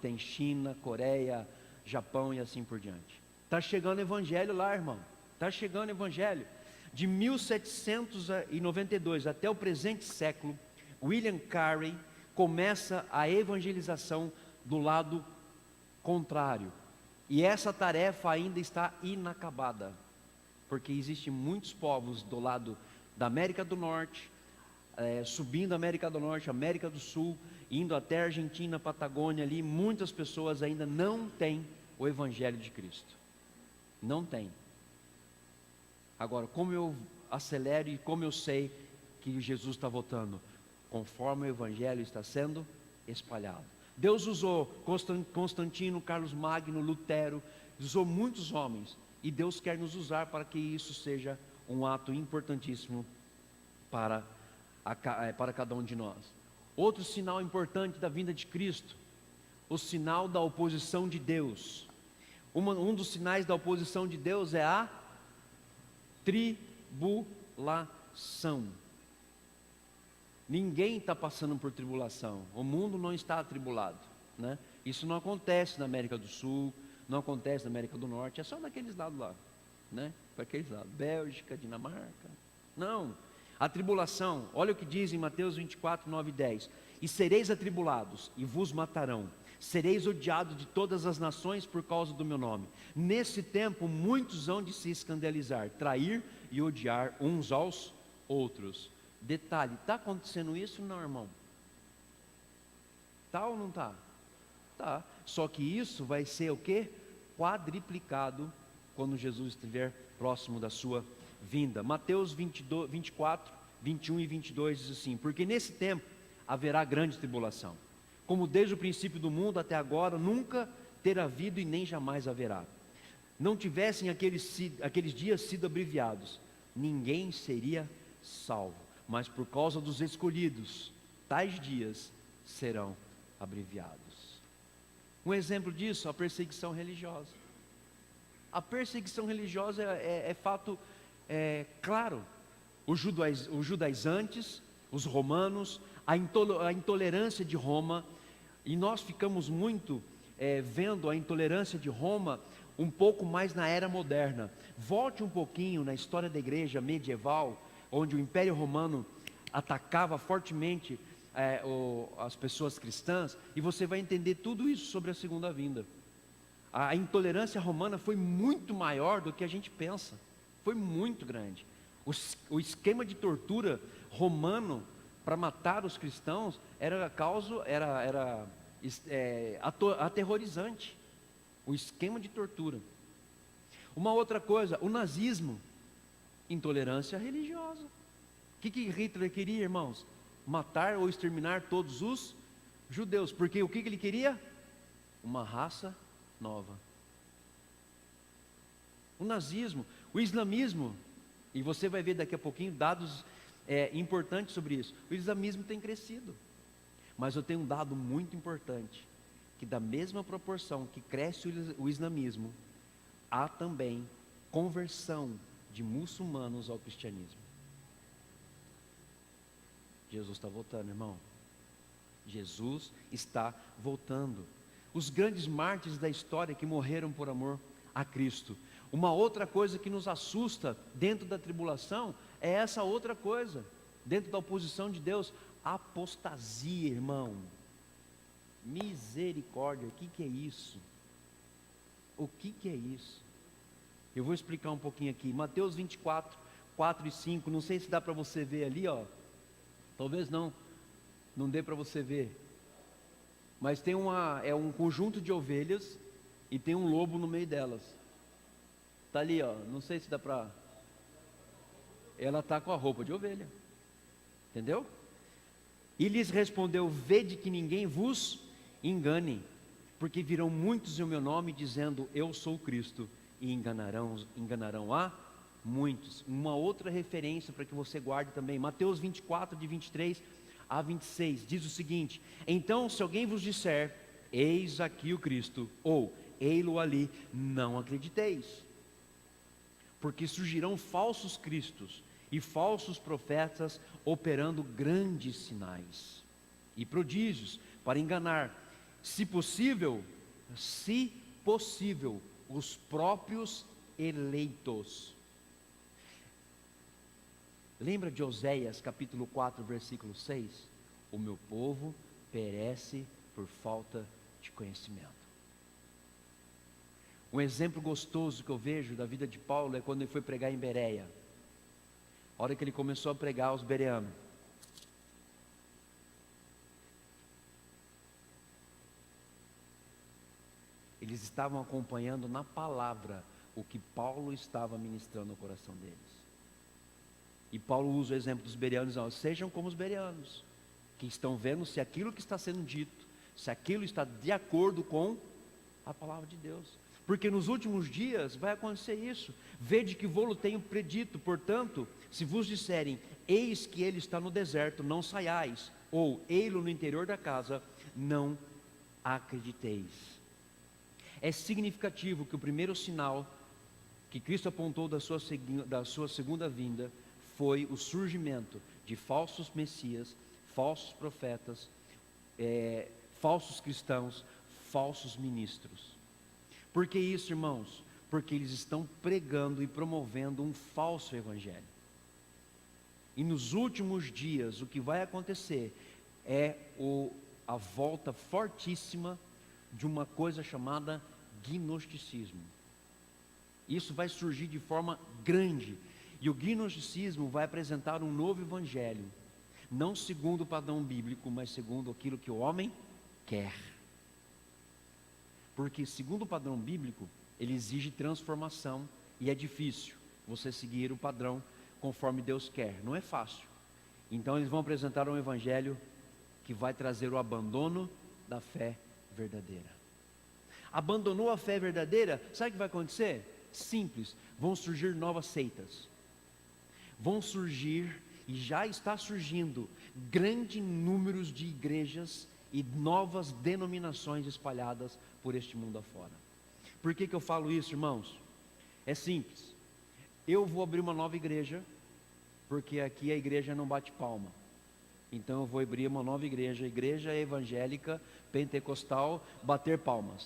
tem China, Coreia, Japão e assim por diante. Está chegando o Evangelho lá, irmão. Está chegando o Evangelho. De 1792 até o presente século, William Carey começa a evangelização do lado contrário. E essa tarefa ainda está inacabada, porque existem muitos povos do lado da América do Norte, subindo a América do Norte, América do Sul, indo até a Argentina, Patagônia ali, muitas pessoas ainda não têm o Evangelho de Cristo. Não tem. Agora, como eu acelero e como eu sei que Jesus está voltando? Conforme o Evangelho está sendo espalhado. Deus usou Constantino, Carlos Magno, Lutero, usou muitos homens, e Deus quer nos usar para que isso seja um ato importantíssimo para cada um de nós. Outro sinal importante da vinda de Cristo, o sinal da oposição de Deus. Um dos sinais da oposição de Deus é a tribulação. Ninguém está passando por tribulação, o mundo não está atribulado, né? Isso não acontece na América do Sul, não acontece na América do Norte, é só naqueles lados lá, né? Para aqueles lados, Bélgica, Dinamarca, não. A tribulação, olha o que diz em Mateus 24, 9 e 10: e sereis atribulados, e vos matarão, sereis odiados de todas as nações por causa do meu nome. Nesse tempo muitos hão de se escandalizar, trair e odiar uns aos outros. Detalhe, está acontecendo isso? Não, irmão? Está ou não está? Está. Só que isso vai ser o quê? Quadriplicado quando Jesus estiver próximo da sua vinda. Mateus 24, 21 e 22 diz assim: porque nesse tempo haverá grande tribulação, como desde o princípio do mundo até agora nunca terá havido e nem jamais haverá. não tivessem aqueles dias sido abreviados, ninguém seria salvo. Mas por causa dos escolhidos, tais dias serão abreviados. Um exemplo disso, a perseguição religiosa. A perseguição religiosa é fato claro. Os judaizantes, os romanos, a intolerância de Roma, e nós ficamos muito vendo a intolerância de Roma um pouco mais na era moderna. Volte um pouquinho na história da igreja medieval, onde o Império Romano atacava fortemente as pessoas cristãs, e você vai entender tudo isso sobre a segunda vinda. A intolerância romana foi muito maior do que a gente pensa, foi muito grande. O esquema de tortura romano para matar os cristãos era aterrorizante. O esquema de tortura. Uma outra coisa, o nazismo, intolerância religiosa. O que Hitler queria, irmãos? Matar ou exterminar todos os judeus. Porque o que ele queria? Uma raça nova. O nazismo, o islamismo, e você vai ver daqui a pouquinho dados importantes sobre isso. O islamismo tem crescido. Mas eu tenho um dado muito importante, que da mesma proporção que cresce o islamismo, há também conversão de muçulmanos ao cristianismo. Jesus está voltando, irmão. Jesus está voltando. Os grandes mártires da história que morreram por amor a Cristo. Uma outra coisa que nos assusta dentro da tribulação é essa outra coisa, dentro da oposição de Deus, apostasia, irmão. Misericórdia, o que é isso? O que é isso? Eu vou explicar um pouquinho aqui. Mateus 24, 4 e 5, não sei se dá para você ver ali, ó. Talvez não dê para você ver. Mas tem um conjunto de ovelhas e tem um lobo no meio delas. Está ali, ó. Não sei se dá para... Ela está com a roupa de ovelha. Entendeu? E lhes respondeu: vede que ninguém vos engane, porque virão muitos em meu nome dizendo eu sou Cristo, e enganarão a muitos. Uma outra referência para que você guarde também, Mateus 24, de 23 a 26, diz o seguinte: então se alguém vos disser, eis aqui o Cristo, ou ei-lo ali, não acrediteis, porque surgirão falsos cristos e falsos profetas, operando grandes sinais e prodígios, para enganar, se possível, os próprios eleitos. Lembra de Oséias capítulo 4, versículo 6? O meu povo perece por falta de conhecimento. Um exemplo gostoso que eu vejo da vida de Paulo é quando ele foi pregar em Bereia. A hora que ele começou a pregar aos bereanos. Eles estavam acompanhando na palavra o que Paulo estava ministrando no coração deles. E Paulo usa o exemplo dos bereanos: sejam como os bereanos, que estão vendo se aquilo que está sendo dito, se aquilo está de acordo com a palavra de Deus. Porque nos últimos dias vai acontecer isso. Vede que vou-lo tenho predito, portanto, se vos disserem, eis que ele está no deserto, não saiais, ou ei-lo no interior da casa, não acrediteis. É significativo que o primeiro sinal que Cristo apontou da sua segunda vinda foi o surgimento de falsos messias, falsos profetas, falsos cristãos, falsos ministros. Por que isso, irmãos? Porque eles estão pregando e promovendo um falso evangelho. E nos últimos dias o que vai acontecer é a volta fortíssima de uma coisa chamada gnosticismo. Isso vai surgir de forma grande, e o gnosticismo vai apresentar um novo evangelho, não segundo o padrão bíblico, mas segundo aquilo que o homem quer. Porque segundo o padrão bíblico, ele exige transformação, e é difícil você seguir o padrão conforme Deus quer, não é fácil. Então eles vão apresentar um evangelho que vai trazer o abandono da fé verdadeira. abandonou a fé verdadeira, sabe o que vai acontecer? Simples, vão surgir novas seitas. Vão surgir, e já está surgindo, grandes números de igrejas e novas denominações espalhadas por este mundo afora. Por que eu falo isso, irmãos? É simples. Eu vou abrir uma nova igreja, porque aqui a igreja não bate palma. Então eu vou abrir uma nova igreja, igreja evangélica, pentecostal, bater palmas.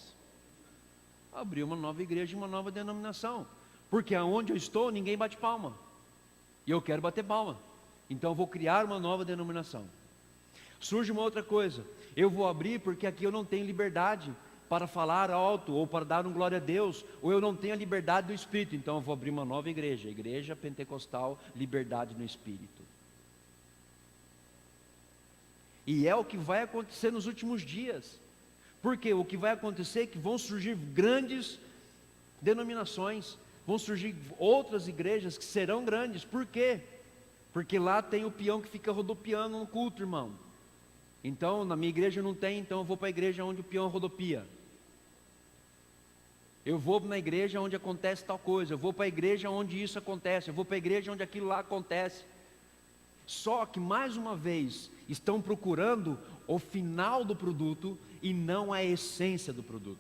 Abrir uma nova igreja, uma nova denominação. Porque aonde eu estou, ninguém bate palma. E eu quero bater palma. Então eu vou criar uma nova denominação. Surge uma outra coisa. Eu vou abrir porque aqui eu não tenho liberdade para falar alto, ou para dar um glória a Deus, ou eu não tenho a liberdade do Espírito. Então eu vou abrir uma nova igreja, igreja pentecostal, liberdade no Espírito. E é o que vai acontecer nos últimos dias. Porque o que vai acontecer é que vão surgir grandes denominações, vão surgir outras igrejas que serão grandes. Por quê? Porque lá tem o peão que fica rodopiando no culto, irmão. Então, na minha igreja não tem, então eu vou para a igreja onde o peão rodopia. Eu vou na igreja onde acontece tal coisa, eu vou para a igreja onde isso acontece, eu vou para a igreja onde aquilo lá acontece. Só que, mais uma vez, estão procurando o final do produto e não a essência do produto.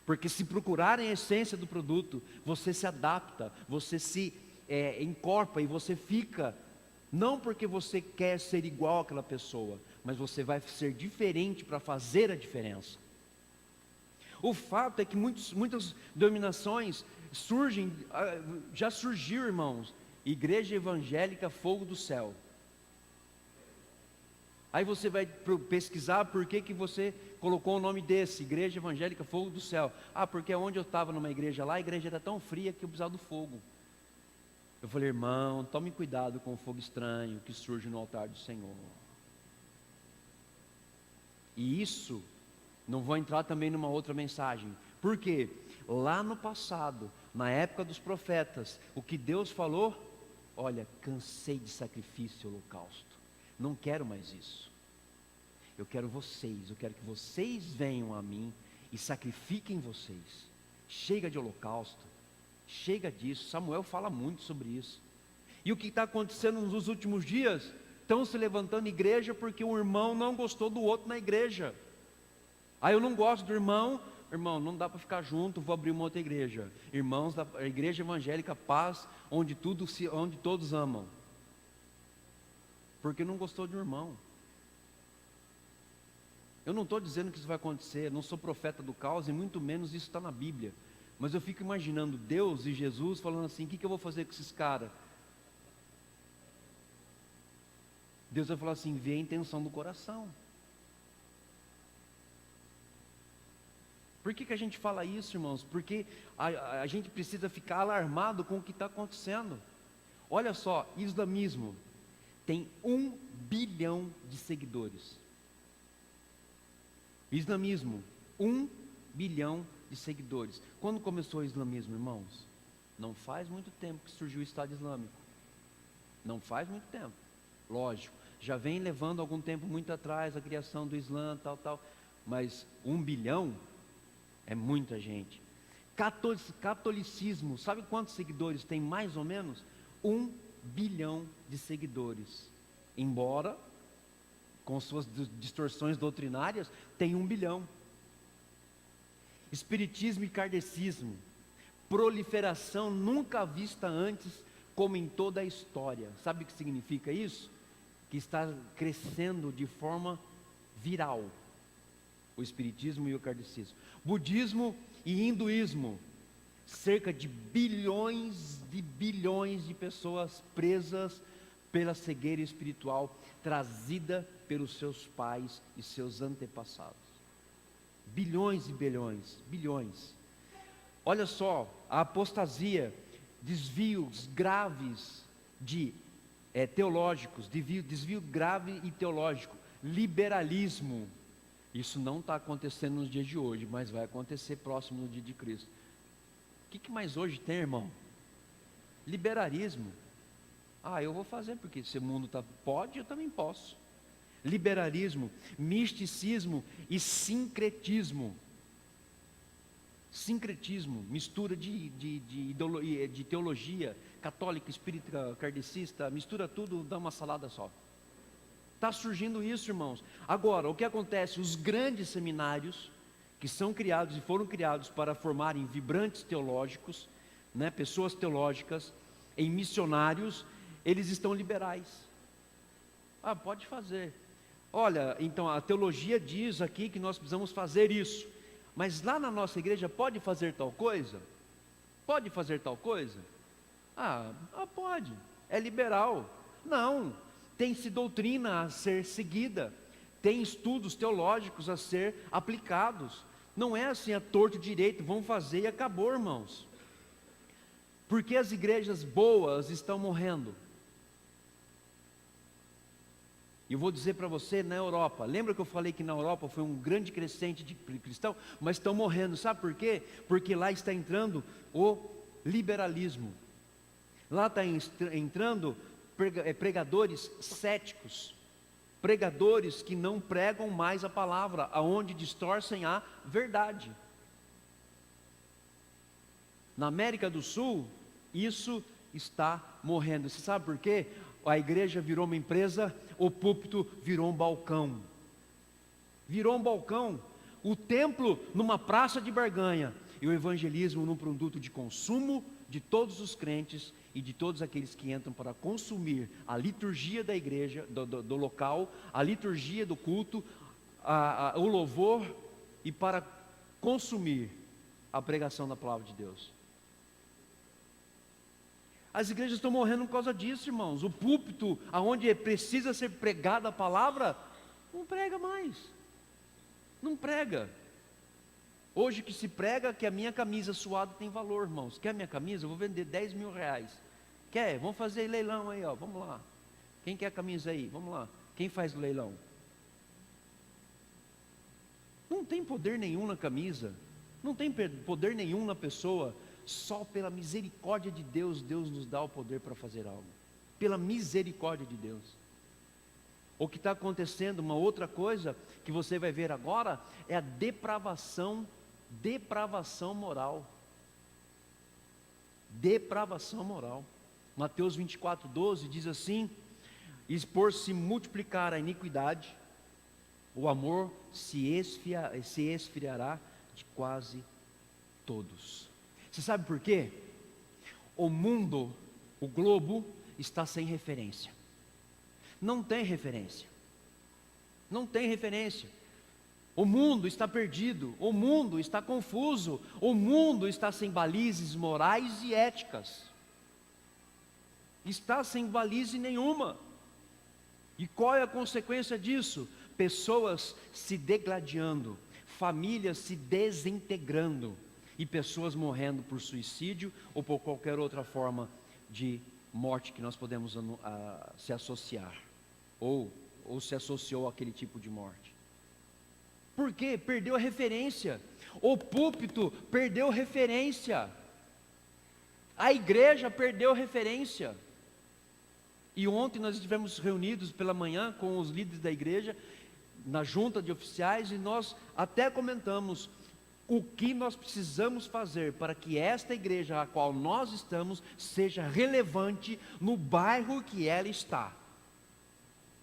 Porque se procurarem a essência do produto, você se adapta, você se encorpa e você fica, não porque você quer ser igual àquela pessoa, mas você vai ser diferente para fazer a diferença. O fato é que muitas denominações surgem, já surgiu, irmãos, Igreja Evangélica Fogo do Céu. Aí você vai pesquisar por que você colocou o nome desse, Igreja Evangélica Fogo do Céu. Ah, porque onde eu estava numa igreja lá, a igreja era tão fria que eu precisava do fogo. Eu falei, irmão, tome cuidado com o fogo estranho que surge no altar do Senhor. E isso, não vou entrar também numa outra mensagem. Por quê? Lá no passado, na época dos profetas, o que Deus falou? Olha, cansei de sacrifício e holocausto. Não quero mais isso. Eu quero vocês, eu quero que vocês venham a mim e sacrifiquem vocês. Chega de holocausto, chega disso. Samuel fala muito sobre isso. E o que está acontecendo nos últimos dias? Estão se levantando igreja porque um irmão não gostou do outro na igreja. Eu não gosto do irmão, não dá para ficar junto, vou abrir uma outra igreja. Irmãos da Igreja Evangélica Paz, onde todos amam. Porque não gostou de um irmão. Eu não estou dizendo que isso vai acontecer, não sou profeta do caos, e muito menos isso está na Bíblia. Mas eu fico imaginando Deus e Jesus falando assim, o que eu vou fazer com esses caras? Deus vai falar assim, vê a intenção do coração. Por que a gente fala isso, irmãos? Porque a gente precisa ficar alarmado com o que está acontecendo. Olha só, islamismo tem 1 bilhão de seguidores. Islamismo, 1 bilhão de seguidores. Quando começou o islamismo, irmãos? Não faz muito tempo que surgiu o Estado Islâmico. Não faz muito tempo. Lógico, já vem levando algum tempo muito atrás a criação do Islã, tal. Mas 1 bilhão é muita gente. Catolicismo, sabe quantos seguidores tem mais ou menos? 1 bilhão de seguidores. Embora, com suas distorções doutrinárias, tem 1 bilhão. Espiritismo e kardecismo, proliferação nunca vista antes, como em toda a história. Sabe o que significa isso? Que está crescendo de forma viral. O espiritismo e o kardecismo. Budismo e hinduísmo, cerca de bilhões de pessoas presas pela cegueira espiritual, trazida pelos seus pais e seus antepassados. Bilhões e bilhões. Olha só, a apostasia, desvios graves teológicos, desvio grave e teológico, liberalismo. Isso não está acontecendo nos dias de hoje, mas vai acontecer próximo no dia de Cristo. O que mais hoje tem, irmão? Liberalismo. Eu vou fazer, porque esse mundo pode, eu também posso. Liberalismo, misticismo e sincretismo. sincretismo, mistura de teologia católica, espírita, kardecista, mistura tudo, dá uma salada só. Está surgindo isso, irmãos. Agora, o que acontece? Os grandes seminários, que são criados e foram criados para formarem vibrantes teológicos, né, pessoas teológicas, em missionários, eles estão liberais. Ah, pode fazer. Olha, então a teologia diz aqui que nós precisamos fazer isso, mas lá na nossa igreja pode fazer tal coisa? Pode fazer tal coisa? Pode, é liberal. Não, tem-se doutrina a ser seguida, tem estudos teológicos a ser aplicados. Não é assim a torto direito, vão fazer e acabou, irmãos. Porque as igrejas boas estão morrendo. E eu vou dizer para você, na Europa, lembra que eu falei que na Europa foi um grande crescente de cristão, mas estão morrendo, sabe por quê? Porque lá está entrando o liberalismo, lá está entrando pregadores céticos, pregadores que não pregam mais a palavra, aonde distorcem a verdade. Na América do Sul, isso está morrendo. Você sabe por quê? A igreja virou uma empresa, o púlpito virou um balcão. Virou um balcão. O templo numa praça de barganha e o evangelismo num produto de consumo de todos os crentes e de todos aqueles que entram para consumir a liturgia da igreja, do local, a liturgia do culto, o louvor, e para consumir a pregação da palavra de Deus. As igrejas estão morrendo por causa disso, irmãos. O púlpito, aonde precisa ser pregada a palavra, não prega mais. Não prega. Hoje que se prega que a minha camisa suada tem valor, irmãos. Quer minha camisa? Eu vou vender 10 mil reais. Quer? Vamos fazer leilão aí, ó. Vamos lá. Quem quer a camisa aí? Vamos lá. Quem faz o leilão? Não tem poder nenhum na camisa. Não tem poder nenhum na pessoa. Só pela misericórdia de Deus, Deus nos dá o poder para fazer algo. Pela misericórdia de Deus. O que está acontecendo, uma outra coisa que você vai ver agora, é a depravação moral. Depravação moral. Mateus 24:12 diz assim: e por se multiplicar a iniquidade, o amor se esfriará de quase todos. Você sabe por quê? O mundo, o globo, está sem referência. Não tem referência. Não tem referência. O mundo está perdido, o mundo está confuso, o mundo está sem balizes morais e éticas. Está sem balize nenhuma. E qual é a consequência disso? Pessoas se degladiando, famílias se desintegrando, e pessoas morrendo por suicídio ou por qualquer outra forma de morte que nós podemos se associar, ou se associou àquele tipo de morte. Por quê? Perdeu a referência. O púlpito perdeu referência. A igreja perdeu referência. E ontem nós estivemos reunidos pela manhã com os líderes da igreja, na junta de oficiais, e nós até comentamos o que nós precisamos fazer para que esta igreja a qual nós estamos seja relevante no bairro que ela está.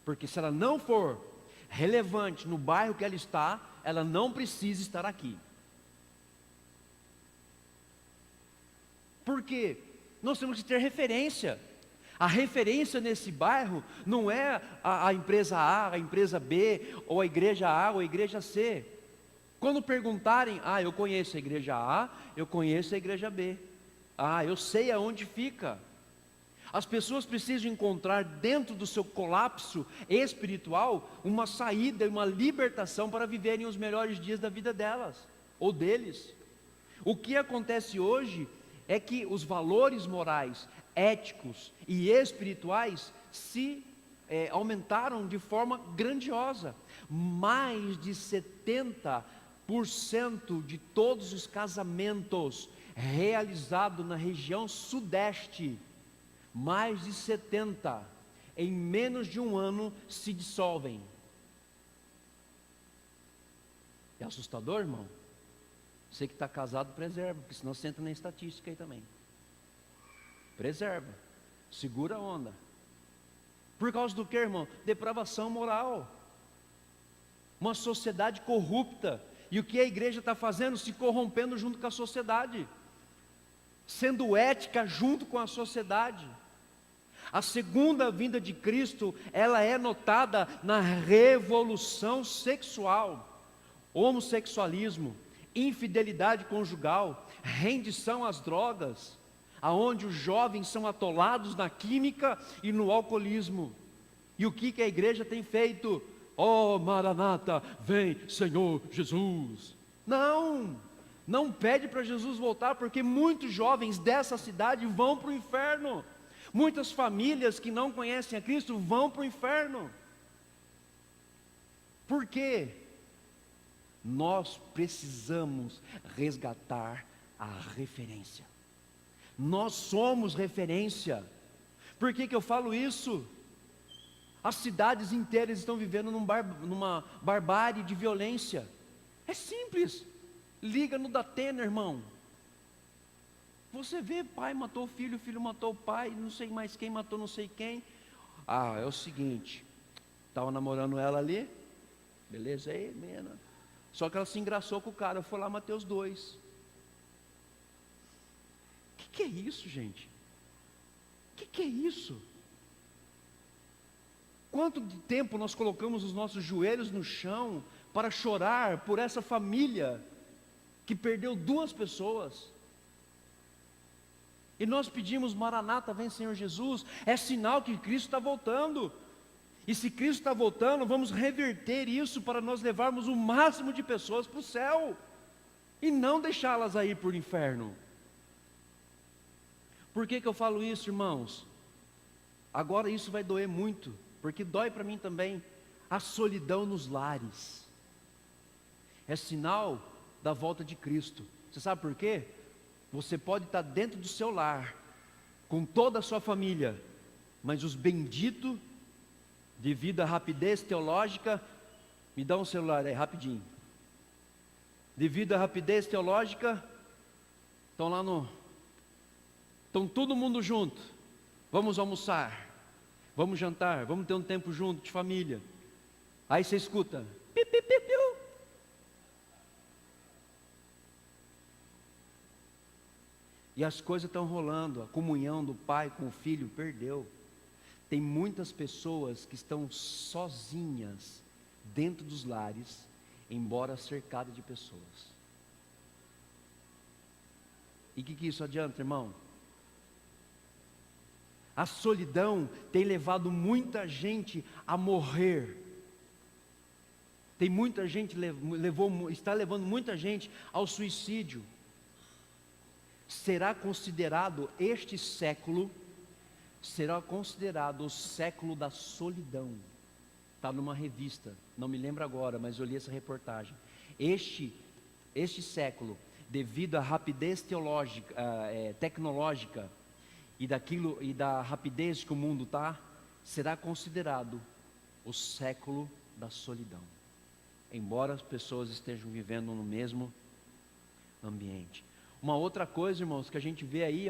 Porque se ela não for relevante no bairro que ela está, ela não precisa estar aqui. Porque nós temos que ter referência. A referência nesse bairro não é a empresa A, a empresa B, ou a igreja A, ou a igreja C. Quando perguntarem, eu conheço a igreja A, eu conheço a igreja B. Eu sei aonde fica. As pessoas precisam encontrar dentro do seu colapso espiritual uma saída e uma libertação para viverem os melhores dias da vida delas, ou deles. O que acontece hoje é que os valores morais, éticos e espirituais se aumentaram de forma grandiosa. Mais de 70% de todos os casamentos realizados na região sudeste, mais de 70%, em menos de um ano se dissolvem. É assustador, irmão? Você que está casado, preserva, porque senão você entra na estatística aí também. Preserva, segura a onda. Por causa do que, irmão? Depravação moral. Uma sociedade corrupta. E o que a igreja está fazendo? Se corrompendo junto com a sociedade, sendo ética junto com a sociedade. A segunda vinda de Cristo, ela é notada na revolução sexual, homossexualismo, infidelidade conjugal, rendição às drogas, aonde os jovens são atolados na química e no alcoolismo. E o que a igreja tem feito? Oh, Maranata, vem Senhor Jesus. Não pede para Jesus voltar, porque muitos jovens dessa cidade vão para o inferno. Muitas famílias que não conhecem a Cristo vão para o inferno. Por quê? Nós precisamos resgatar a referência. Nós somos referência. Por que eu falo isso? As cidades inteiras estão vivendo numa barbárie de violência. É simples. Liga no Datena, irmão. Você vê, pai matou o filho matou o pai, não sei mais quem matou não sei quem. É o seguinte, estava namorando ela ali, beleza aí, menina. Só que ela se engraçou com o cara, foi lá, matei os dois. O que é isso, gente? O que é isso? Quanto de tempo nós colocamos os nossos joelhos no chão para chorar por essa família que perdeu 2 pessoas? E nós pedimos, Maranata, vem Senhor Jesus, é sinal que Cristo está voltando. E se Cristo está voltando, vamos reverter isso para nós levarmos o máximo de pessoas para o céu, e não deixá-las aí para o inferno. Por que eu falo isso, irmãos? Agora isso vai doer muito, porque dói para mim também. A solidão nos lares é sinal da volta de Cristo. Você sabe por quê? Você pode estar dentro do seu lar, com toda a sua família, mas os benditos, devido à rapidez teológica, me dá um celular aí, rapidinho. Devido à rapidez teológica, estão todo mundo junto. Vamos almoçar, vamos jantar, vamos ter um tempo junto de família. Aí você escuta, pi, pi, pi, piu. E as coisas estão rolando, a comunhão do pai com o filho perdeu. Tem muitas pessoas que estão sozinhas dentro dos lares, embora cercadas de pessoas. E o que isso adianta, irmão? A solidão tem levado muita gente a morrer. Tem muita gente está levando muita gente ao suicídio. Será considerado este século, será considerado o século da solidão. Está numa revista, não me lembro agora, mas eu li essa reportagem. Este século, devido à rapidez teológica, tecnológica e da rapidez que o mundo está, será considerado o século da solidão. Embora as pessoas estejam vivendo no mesmo ambiente. Uma outra coisa, irmãos, que a gente vê aí,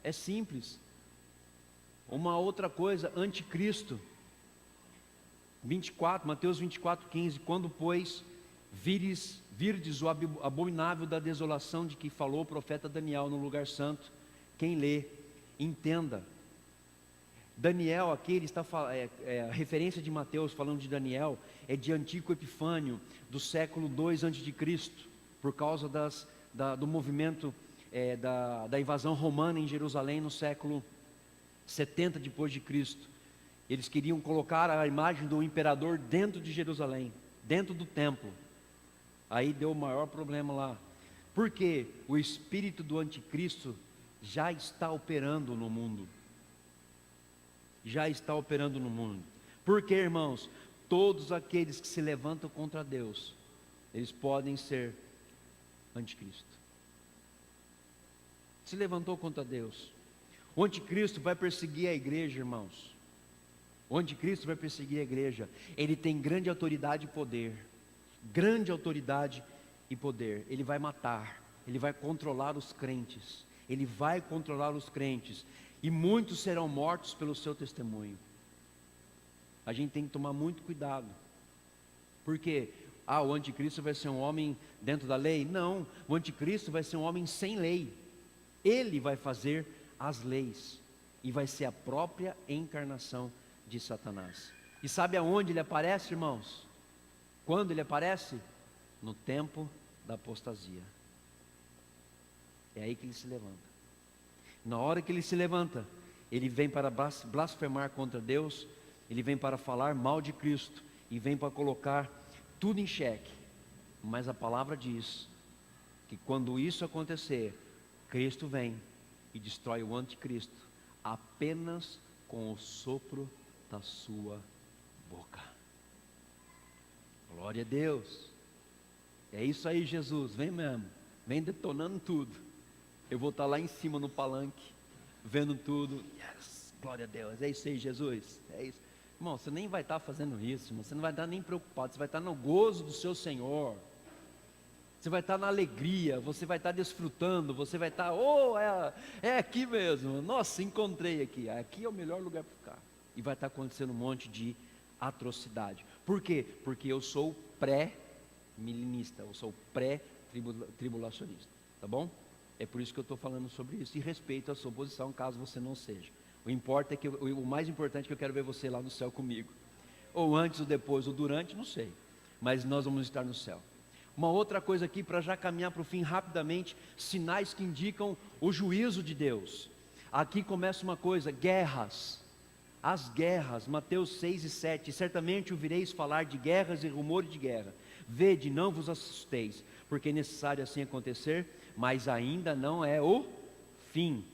é simples. Uma outra coisa, anticristo. 24, Mateus 24:15, quando, pois, virdes o abominável da desolação de que falou o profeta Daniel no lugar santo, quem lê, entenda. Daniel aqui, ele está a referência de Mateus falando de Daniel, é de Antíoco Epifânio, do século 2 a.C., por causa do movimento da invasão romana em Jerusalém no século 70 depois de Cristo. Eles queriam colocar a imagem do imperador dentro de Jerusalém, dentro do templo. Aí deu o maior problema lá, porque o espírito do anticristo já está operando no mundo. Já está operando no mundo. Porque, irmãos, todos aqueles que se levantam contra Deus, eles podem ser anticristo. Se levantou contra Deus. O anticristo vai perseguir a igreja, irmãos. O anticristo vai perseguir a igreja. Ele tem grande autoridade e poder. Grande autoridade e poder. Ele vai matar, ele vai controlar os crentes, ele vai controlar os crentes, e muitos serão mortos pelo seu testemunho. A gente tem que tomar muito cuidado, porque o anticristo vai ser um homem dentro da lei? Não, o anticristo vai ser um homem sem lei. Ele vai fazer as leis, e vai ser a própria encarnação de Satanás. E sabe aonde ele aparece, irmãos? Quando ele aparece? No tempo da apostasia. É aí que ele se levanta. Na hora que ele se levanta, ele vem para blasfemar contra Deus, ele vem para falar mal de Cristo, e vem para colocar tudo em xeque. Mas a palavra diz que quando isso acontecer, Cristo vem e destrói o anticristo apenas com o sopro da sua boca. Glória a Deus. É isso aí, Jesus, vem mesmo, vem detonando tudo. Eu vou estar lá em cima no palanque, vendo tudo. Yes, glória a Deus, é isso aí, Jesus, é isso. Irmão, você nem vai estar fazendo isso, irmão. Você não vai estar nem preocupado, você vai estar no gozo do seu Senhor, você vai estar na alegria, você vai estar desfrutando, você vai estar, é aqui mesmo, nossa, encontrei aqui é o melhor lugar para ficar. E vai estar acontecendo um monte de atrocidade. Por quê? Porque eu sou pré-milenista, eu sou pré-tribulacionista, tá bom? É por isso que eu estou falando sobre isso, e respeito a sua posição, caso você não seja. O mais importante é que eu quero ver você lá no céu comigo, ou antes, ou depois, ou durante, não sei, mas nós vamos estar no céu. Uma outra coisa aqui, para já caminhar para o fim rapidamente, sinais que indicam o juízo de Deus. Aqui começa uma coisa, guerras. As guerras, Mateus 6 e 7, certamente ouvireis falar de guerras e rumores de guerra. Vede, não vos assusteis, porque é necessário assim acontecer, mas ainda não é o fim.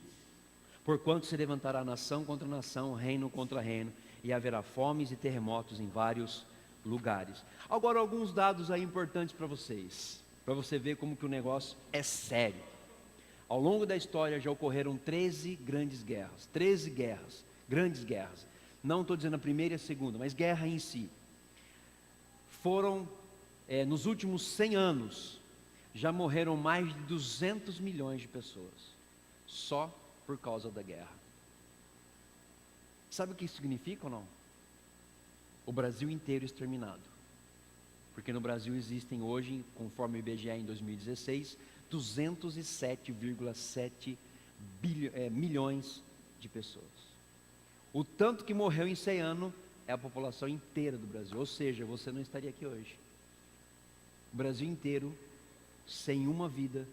Porquanto se levantará nação contra nação, reino contra reino, e haverá fomes e terremotos em vários lugares. Agora alguns dados aí importantes para vocês, para você ver como que o negócio é sério. Ao longo da história já ocorreram 13 grandes guerras, 13 guerras, grandes guerras. Não estou dizendo a primeira e a segunda, mas guerra em si. Foram, nos últimos 100 anos, já morreram mais de 200 milhões de pessoas, só por causa da guerra. Sabe o que isso significa ou não? O Brasil inteiro exterminado. Porque no Brasil existem hoje, conforme o IBGE em 2016, 207,7 milhões de pessoas. O tanto que morreu em 100 anos é a população inteira do Brasil. Ou seja, você não estaria aqui hoje. O Brasil inteiro, sem uma vida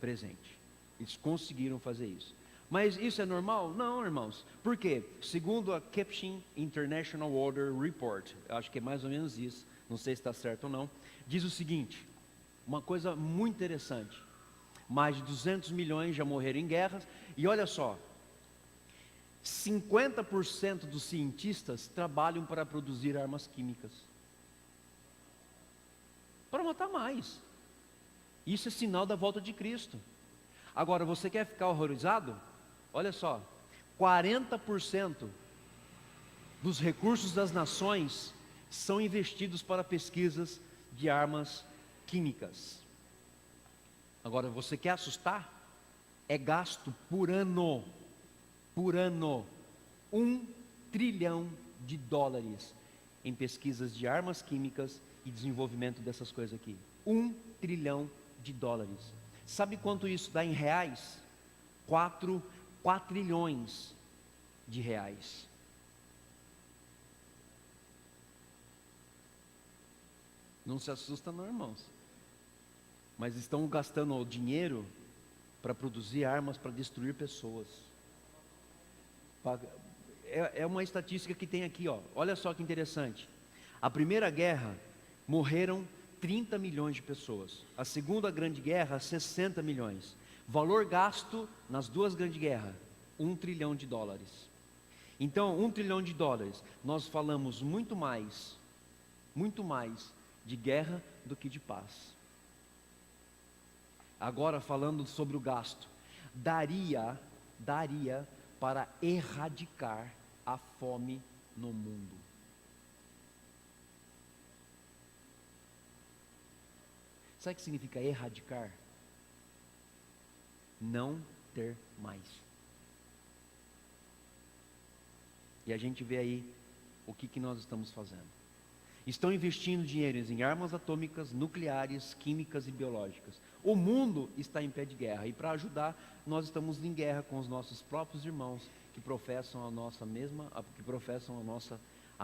presente. Eles conseguiram fazer isso. Mas isso é normal? Não, irmãos. Por quê? Segundo a Caption International Order Report, acho que é mais ou menos isso, não sei se está certo ou não, diz o seguinte, uma coisa muito interessante, mais de 200 milhões já morreram em guerras, e olha só, 50% dos cientistas trabalham para produzir armas químicas, para matar mais. Isso é sinal da volta de Cristo. Agora, você quer ficar horrorizado? Olha só, 40% dos recursos das nações são investidos para pesquisas de armas químicas. Agora, você quer assustar? É gasto por ano, 1 trilhão de dólares em pesquisas de armas químicas e desenvolvimento dessas coisas aqui. 1 trilhão de dólares. Sabe quanto isso dá em reais? 4 trilhões de reais. Não se assusta não, irmãos. Mas estão gastando o dinheiro para produzir armas para destruir pessoas. É uma estatística que tem aqui, ó. Olha só que interessante. A primeira guerra morreram 30 milhões de pessoas. A segunda grande guerra, 60 milhões. Valor gasto nas duas grandes guerras, 1 trilhão de dólares. Então, 1 trilhão de dólares, nós falamos muito mais de guerra do que de paz. Agora, falando sobre o gasto, daria para erradicar a fome no mundo. Sabe o que significa erradicar? Não ter mais. E a gente vê aí o que nós estamos fazendo. Estão investindo dinheiro em armas atômicas, nucleares, químicas e biológicas. O mundo está em pé de guerra. E para ajudar, nós estamos em guerra com os nossos próprios irmãos que professam a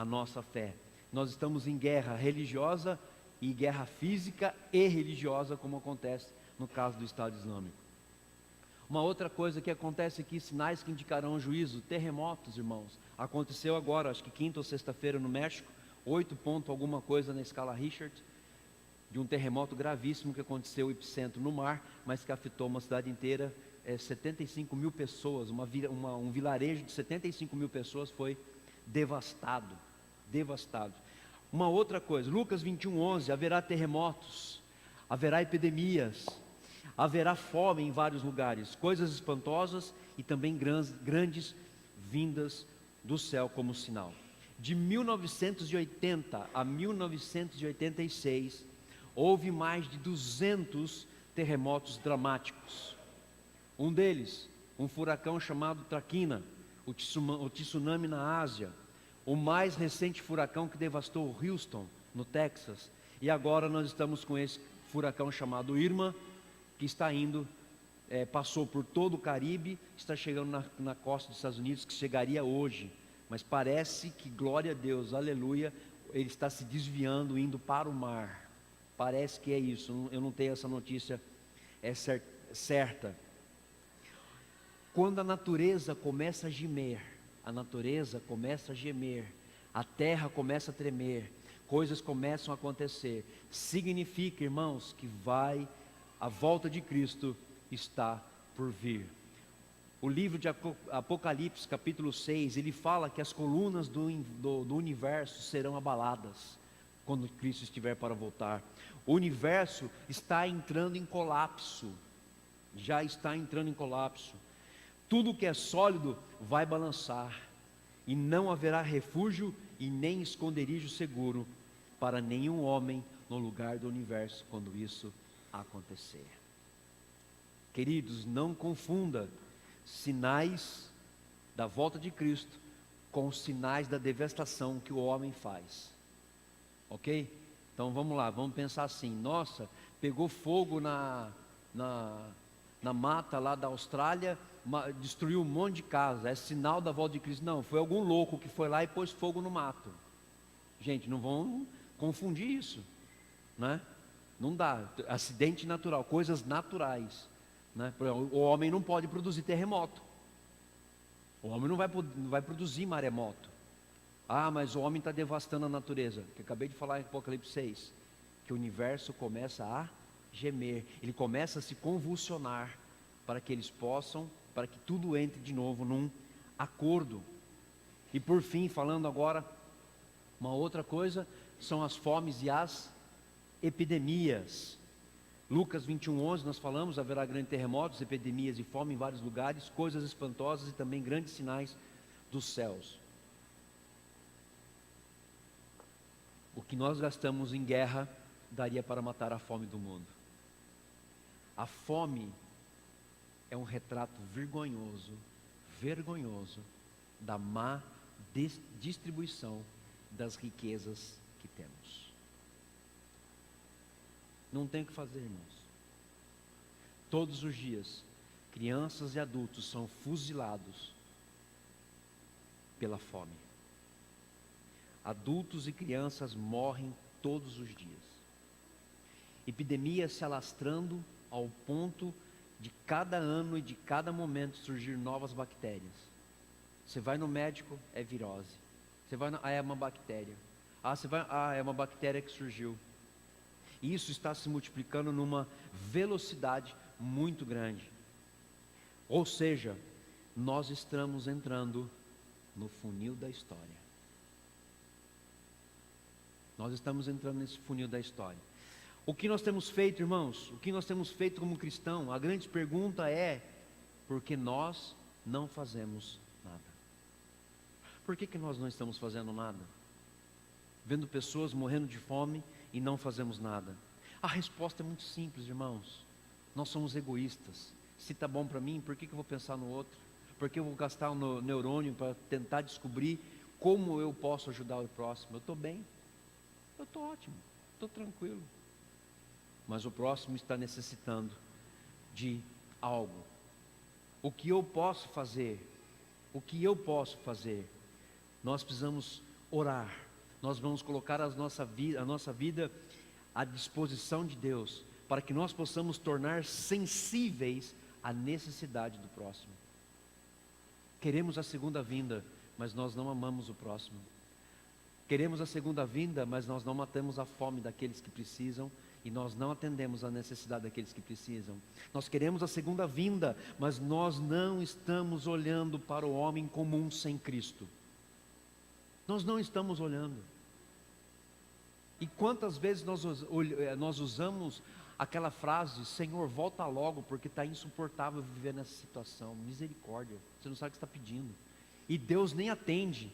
nossa fé. Nós estamos em guerra religiosa e guerra física e religiosa, como acontece no caso do Estado Islâmico. Uma outra coisa que acontece aqui, sinais que indicarão o juízo, terremotos, irmãos. Aconteceu agora, acho que quinta ou sexta-feira no México, 8 ponto alguma coisa na escala Richter, de um terremoto gravíssimo que aconteceu o epicentro no mar, mas que afetou uma cidade inteira, 75 mil pessoas, um vilarejo de 75 mil pessoas foi devastado. Uma outra coisa, Lucas 21:11, haverá terremotos, haverá epidemias, haverá fome em vários lugares, coisas espantosas e também grandes vindas do céu como sinal. De 1980 a 1986, houve mais de 200 terremotos dramáticos. Um deles, um furacão chamado Traquina, o tsunami na Ásia, o mais recente furacão que devastou Houston, no Texas, e agora nós estamos com esse furacão chamado Irma, que está indo, passou por todo o Caribe, está chegando na costa dos Estados Unidos, que chegaria hoje, mas parece que, glória a Deus, aleluia, ele está se desviando, indo para o mar. Parece que é isso, eu não tenho essa notícia certa. Quando a natureza começa a gemer, a terra começa a tremer, coisas começam a acontecer, significa, irmãos, que a volta de Cristo está por vir. O livro de Apocalipse, capítulo 6, ele fala que as colunas do universo serão abaladas quando Cristo estiver para voltar. O universo está entrando em colapso, já está entrando em colapso. Tudo que é sólido vai balançar, e não haverá refúgio e nem esconderijo seguro para nenhum homem no lugar do universo quando isso acontecer. Queridos, não confunda sinais da volta de Cristo com os sinais da devastação que o homem faz. Ok? Então vamos lá, vamos pensar assim: nossa, pegou fogo na mata lá da Austrália, destruiu um monte de casa, é sinal da volta de Cristo. Não, foi algum louco que foi lá e pôs fogo no mato. Gente, não vão confundir isso, né? Não dá, acidente natural, coisas naturais, né? O homem não pode produzir terremoto, o homem não vai produzir maremoto. Ah, mas o homem está devastando a natureza, que eu acabei de falar em Apocalipse 6, que o universo começa a gemer, ele começa a se convulsionar, para que tudo entre de novo num acordo. E por fim, falando agora, uma outra coisa, são as fomes e as epidemias. Lucas 21:11, nós falamos, haverá grandes terremotos, epidemias e fome em vários lugares, coisas espantosas e também grandes sinais dos céus. O que nós gastamos em guerra, daria para matar a fome do mundo. A fome é um retrato vergonhoso da má distribuição das riquezas que temos. Não tem o que fazer, irmãos. Todos os dias, crianças e adultos são fuzilados pela fome. Adultos e crianças morrem todos os dias. Epidemias se alastrando ao ponto de cada ano e de cada momento surgir novas bactérias. Você vai no médico, é virose. Você vai é uma bactéria. É uma bactéria que surgiu. E isso está se multiplicando numa velocidade muito grande. Ou seja, nós estamos entrando no funil da história. Nós estamos entrando nesse funil da história. O que nós temos feito, irmãos? O que nós temos feito como cristão? A grande pergunta é: por que nós não fazemos nada? Por que nós não estamos fazendo nada? Vendo pessoas morrendo de fome e não fazemos nada. A resposta é muito simples, irmãos. Nós somos egoístas. Se está bom para mim, por que eu vou pensar no outro? Por que eu vou gastar um neurônio para tentar descobrir como eu posso ajudar o próximo? Eu estou bem, eu estou ótimo, estou tranquilo. Mas o próximo está necessitando de algo. O que eu posso fazer? O que eu posso fazer? Nós precisamos orar. Nós vamos colocar a nossa vida à disposição de Deus, para que nós possamos tornar sensíveis à necessidade do próximo. Queremos a segunda vinda, mas nós não amamos o próximo. Queremos a segunda vinda, mas nós não matamos a fome daqueles que precisam, e nós não atendemos a necessidade daqueles que precisam. Nós queremos a segunda vinda, mas nós não estamos olhando para o homem comum sem Cristo. Nós não estamos olhando. E quantas vezes nós usamos aquela frase: Senhor, volta logo, porque está insuportável viver nessa situação. Misericórdia, você não sabe o que está pedindo. E Deus nem atende,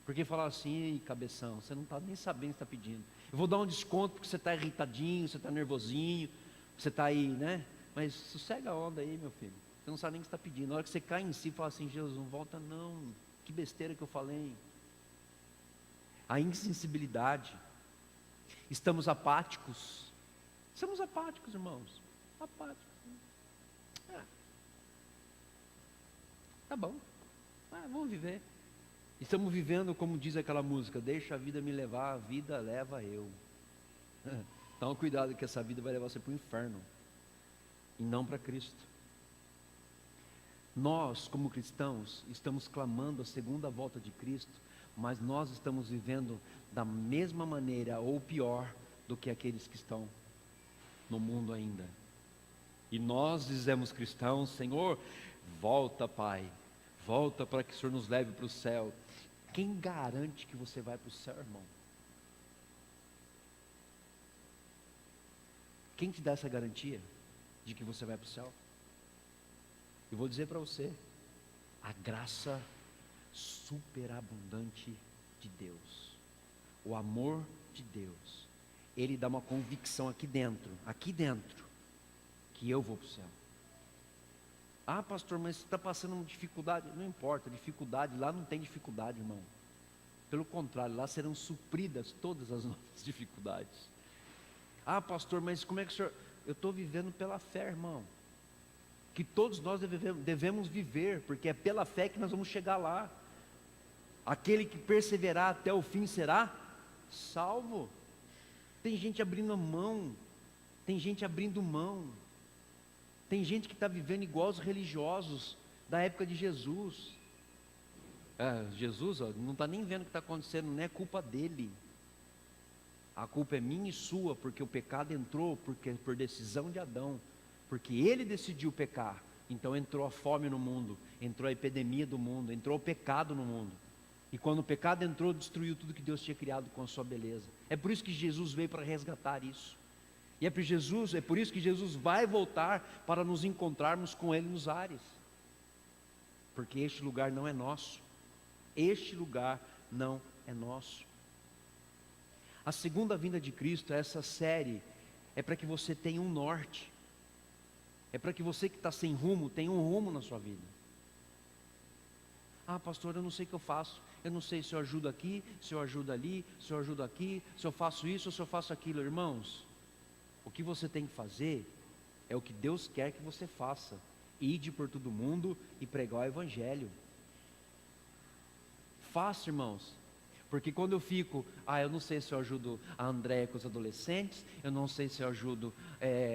porque fala assim: ei, cabeção, você não está nem sabendo o que está pedindo. Eu vou dar um desconto porque você está irritadinho, você está nervosinho, você está aí, né? Mas sossega a onda aí, meu filho. Você não sabe nem o que está pedindo. Na hora que você cai em si, fala assim: Jesus, não volta não. Que besteira que eu falei. A insensibilidade. Estamos apáticos. Somos apáticos, irmãos. Apáticos. Tá bom. Vamos viver. Estamos vivendo como diz aquela música: deixa a vida me levar, a vida leva eu. Então cuidado, que essa vida vai levar você para o inferno e não para Cristo. Nós, como cristãos, estamos clamando a segunda volta de Cristo, mas nós estamos vivendo da mesma maneira ou pior do que aqueles que estão no mundo ainda. E nós dizemos, cristãos: Senhor, volta, Pai, volta para que o Senhor nos leve para o céu. Quem garante que você vai para o céu, irmão? Quem te dá essa garantia de que você vai para o céu? Eu vou dizer para você: a graça superabundante de Deus, o amor de Deus, Ele dá uma convicção aqui dentro, que eu vou para o céu. Ah, pastor, mas você está passando uma dificuldade. Não importa, dificuldade, lá não tem dificuldade, irmão. Pelo contrário, lá serão supridas todas as nossas dificuldades. Ah, pastor, mas como é que o senhor... Eu estou vivendo pela fé, irmão. Que todos nós devemos viver, porque é pela fé que nós vamos chegar lá. Aquele que perseverar até o fim será salvo. Tem gente abrindo mão, tem gente abrindo mão. Tem gente que está vivendo igual os religiosos da época de Jesus. Jesus não está nem vendo o que está acontecendo, não é culpa dele. A culpa é minha e sua, porque o pecado entrou por decisão de Adão. Porque ele decidiu pecar, então entrou a fome no mundo, entrou a epidemia do mundo, entrou o pecado no mundo. E quando o pecado entrou, destruiu tudo que Deus tinha criado com a sua beleza. É por isso que Jesus veio para resgatar isso. E é por isso que Jesus vai voltar para nos encontrarmos com Ele nos ares. Porque este lugar não é nosso. Este lugar não é nosso. A segunda vinda de Cristo, essa série, é para que você tenha um norte. É para que você que está sem rumo, tenha um rumo na sua vida. Ah, pastor, eu não sei o que eu faço. Eu não sei se eu ajudo aqui, se eu ajudo ali, se eu ajudo aqui, se eu faço isso ou se eu faço aquilo. Irmãos, o que você tem que fazer é o que Deus quer que você faça: ide por todo mundo e pregar o Evangelho. Faça, irmãos. Porque quando eu fico, eu não sei se eu ajudo a Andréia com os adolescentes, eu não sei se eu ajudo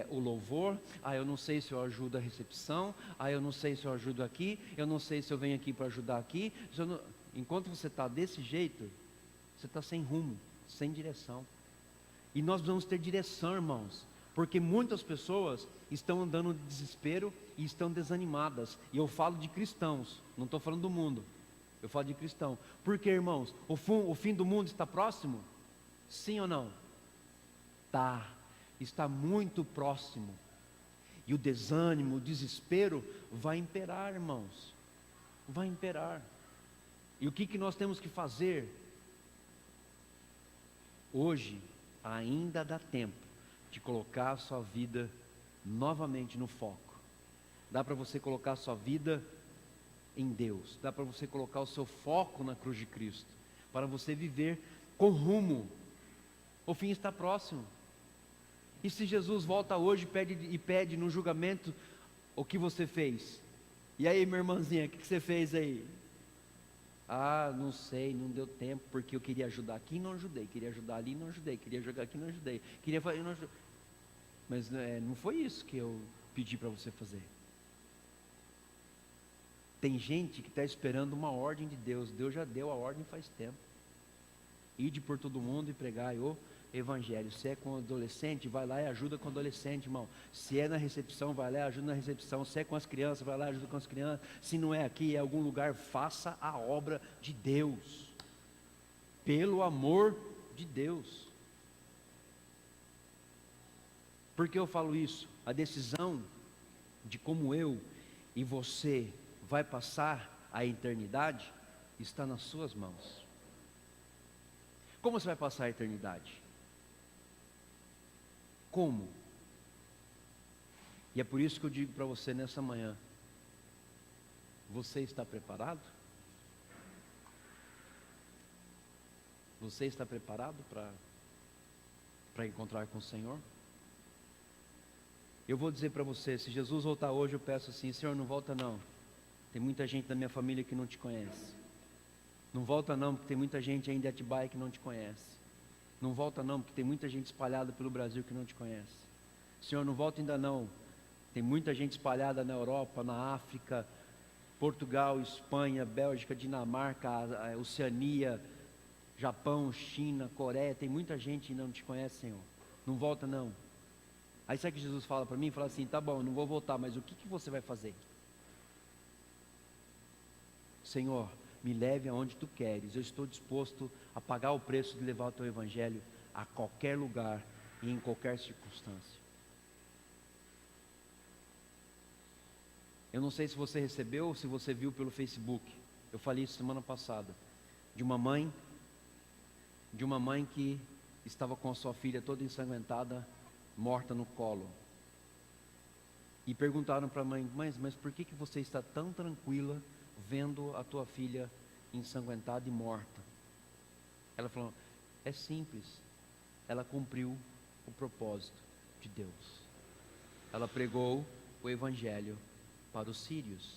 o louvor, eu não sei se eu ajudo a recepção, eu não sei se eu ajudo aqui, eu não sei se eu venho aqui para ajudar aqui. Enquanto você está desse jeito, você está sem rumo, sem direção. E nós vamos ter direção, irmãos, porque muitas pessoas estão andando de desespero e estão desanimadas. E eu falo de cristãos, não estou falando do mundo. Eu falo de cristão. Porque, irmãos, o fim do mundo está próximo? Sim ou não? Está muito próximo. E o desânimo, o desespero vai imperar, irmãos. Vai imperar. E o que nós temos que fazer? Hoje, ainda dá tempo. de colocar a sua vida novamente no foco. Dá para você colocar a sua vida em Deus. Dá para você colocar o seu foco na cruz de Cristo, para você viver com rumo. O fim está próximo. E se Jesus volta hoje e pede no julgamento o que você fez? E aí, minha irmãzinha, o que você fez aí? Ah, não sei, não deu tempo, porque eu queria ajudar aqui e não ajudei, queria ajudar ali e não ajudei, queria jogar aqui e não ajudei, queria fazer, não ajudei. Mas não foi isso que eu pedi para você fazer. Tem gente que está esperando uma ordem de Deus. Deus já deu a ordem faz tempo. Ide por todo mundo e pregai o Evangelho. Se é com adolescente, vai lá e ajuda com o adolescente, irmão. Se é na recepção, vai lá e ajuda na recepção. Se é com as crianças, vai lá e ajuda com as crianças. Se não é aqui, é algum lugar, faça a obra de Deus. Pelo amor de Deus. Por que eu falo isso? A decisão de como eu e você vai passar a eternidade está nas suas mãos. Como você vai passar a eternidade? Como? E é por isso que eu digo para você nessa manhã: você está preparado? Você está preparado para encontrar com o Senhor? Eu vou dizer para você, se Jesus voltar hoje, eu peço assim: Senhor, não volta não. Tem muita gente da minha família que não te conhece. Não volta não, porque tem muita gente ainda em Atibaia que não te conhece. Não volta não, porque tem muita gente espalhada pelo Brasil que não te conhece. Senhor, não volta ainda não. Tem muita gente espalhada na Europa, na África, Portugal, Espanha, Bélgica, Dinamarca, Oceania, Japão, China, Coreia. Tem muita gente que não te conhece, Senhor. Não volta não. Aí sabe o que Jesus fala para mim? Fala assim: tá bom, não vou voltar, mas o que você vai fazer? Senhor, me leve aonde tu queres. Eu estou disposto a pagar o preço de levar o teu evangelho a qualquer lugar e em qualquer circunstância. Eu não sei se você recebeu ou se você viu pelo Facebook. Eu falei isso semana passada. De uma mãe que estava com a sua filha toda ensanguentada, morta no colo. E perguntaram para a mãe: mas por que você está tão tranquila vendo a tua filha ensanguentada e morta? Ela falou: é simples, ela cumpriu o propósito de Deus. Ela pregou o evangelho para os sírios.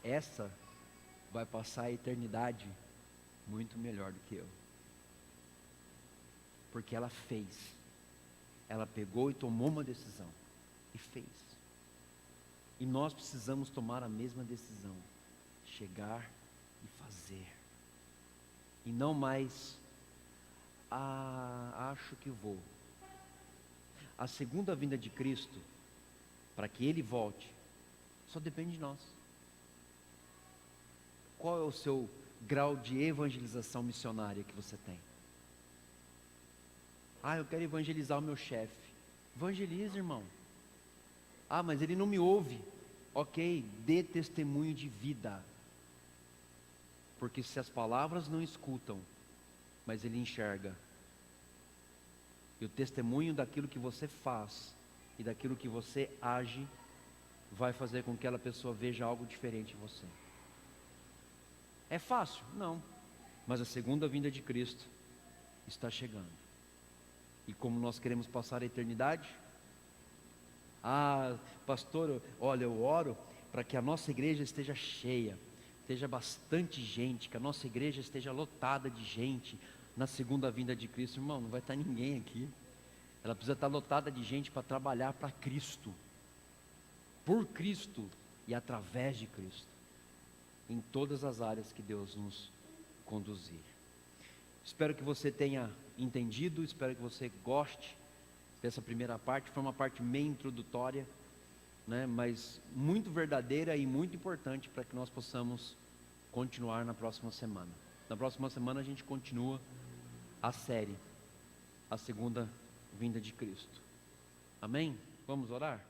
Essa vai passar a eternidade muito melhor do que eu, porque ela fez. Ela pegou e tomou uma decisão e fez. E nós precisamos tomar a mesma decisão: chegar e fazer. E não mais acho que vou. A segunda vinda de Cristo, para que Ele volte, só depende de nós. Qual é o seu grau de evangelização missionária que você tem? Eu quero evangelizar o meu chefe. Evangelize, irmão. Mas ele não me ouve. Ok, dê testemunho de vida. Porque se as palavras não escutam, mas ele enxerga, e o testemunho daquilo que você faz e daquilo que você age vai fazer com que aquela pessoa veja algo diferente em você. É fácil? Não. Mas a segunda vinda de Cristo está chegando. E como nós queremos passar a eternidade? Pastor, olha, eu oro para que a nossa igreja esteja cheia, esteja bastante gente, que a nossa igreja esteja lotada de gente na segunda vinda de Cristo. Irmão, não vai estar ninguém aqui. Ela precisa estar lotada de gente para trabalhar para Cristo, por Cristo e através de Cristo, em todas as áreas que Deus nos conduzir. Espero que você tenha entendido, espero que você goste dessa primeira parte. Foi uma parte meio introdutória, né, mas muito verdadeira e muito importante para que nós possamos continuar na próxima semana. Na próxima semana a gente continua a série, a segunda vinda de Cristo. Amém? Vamos orar?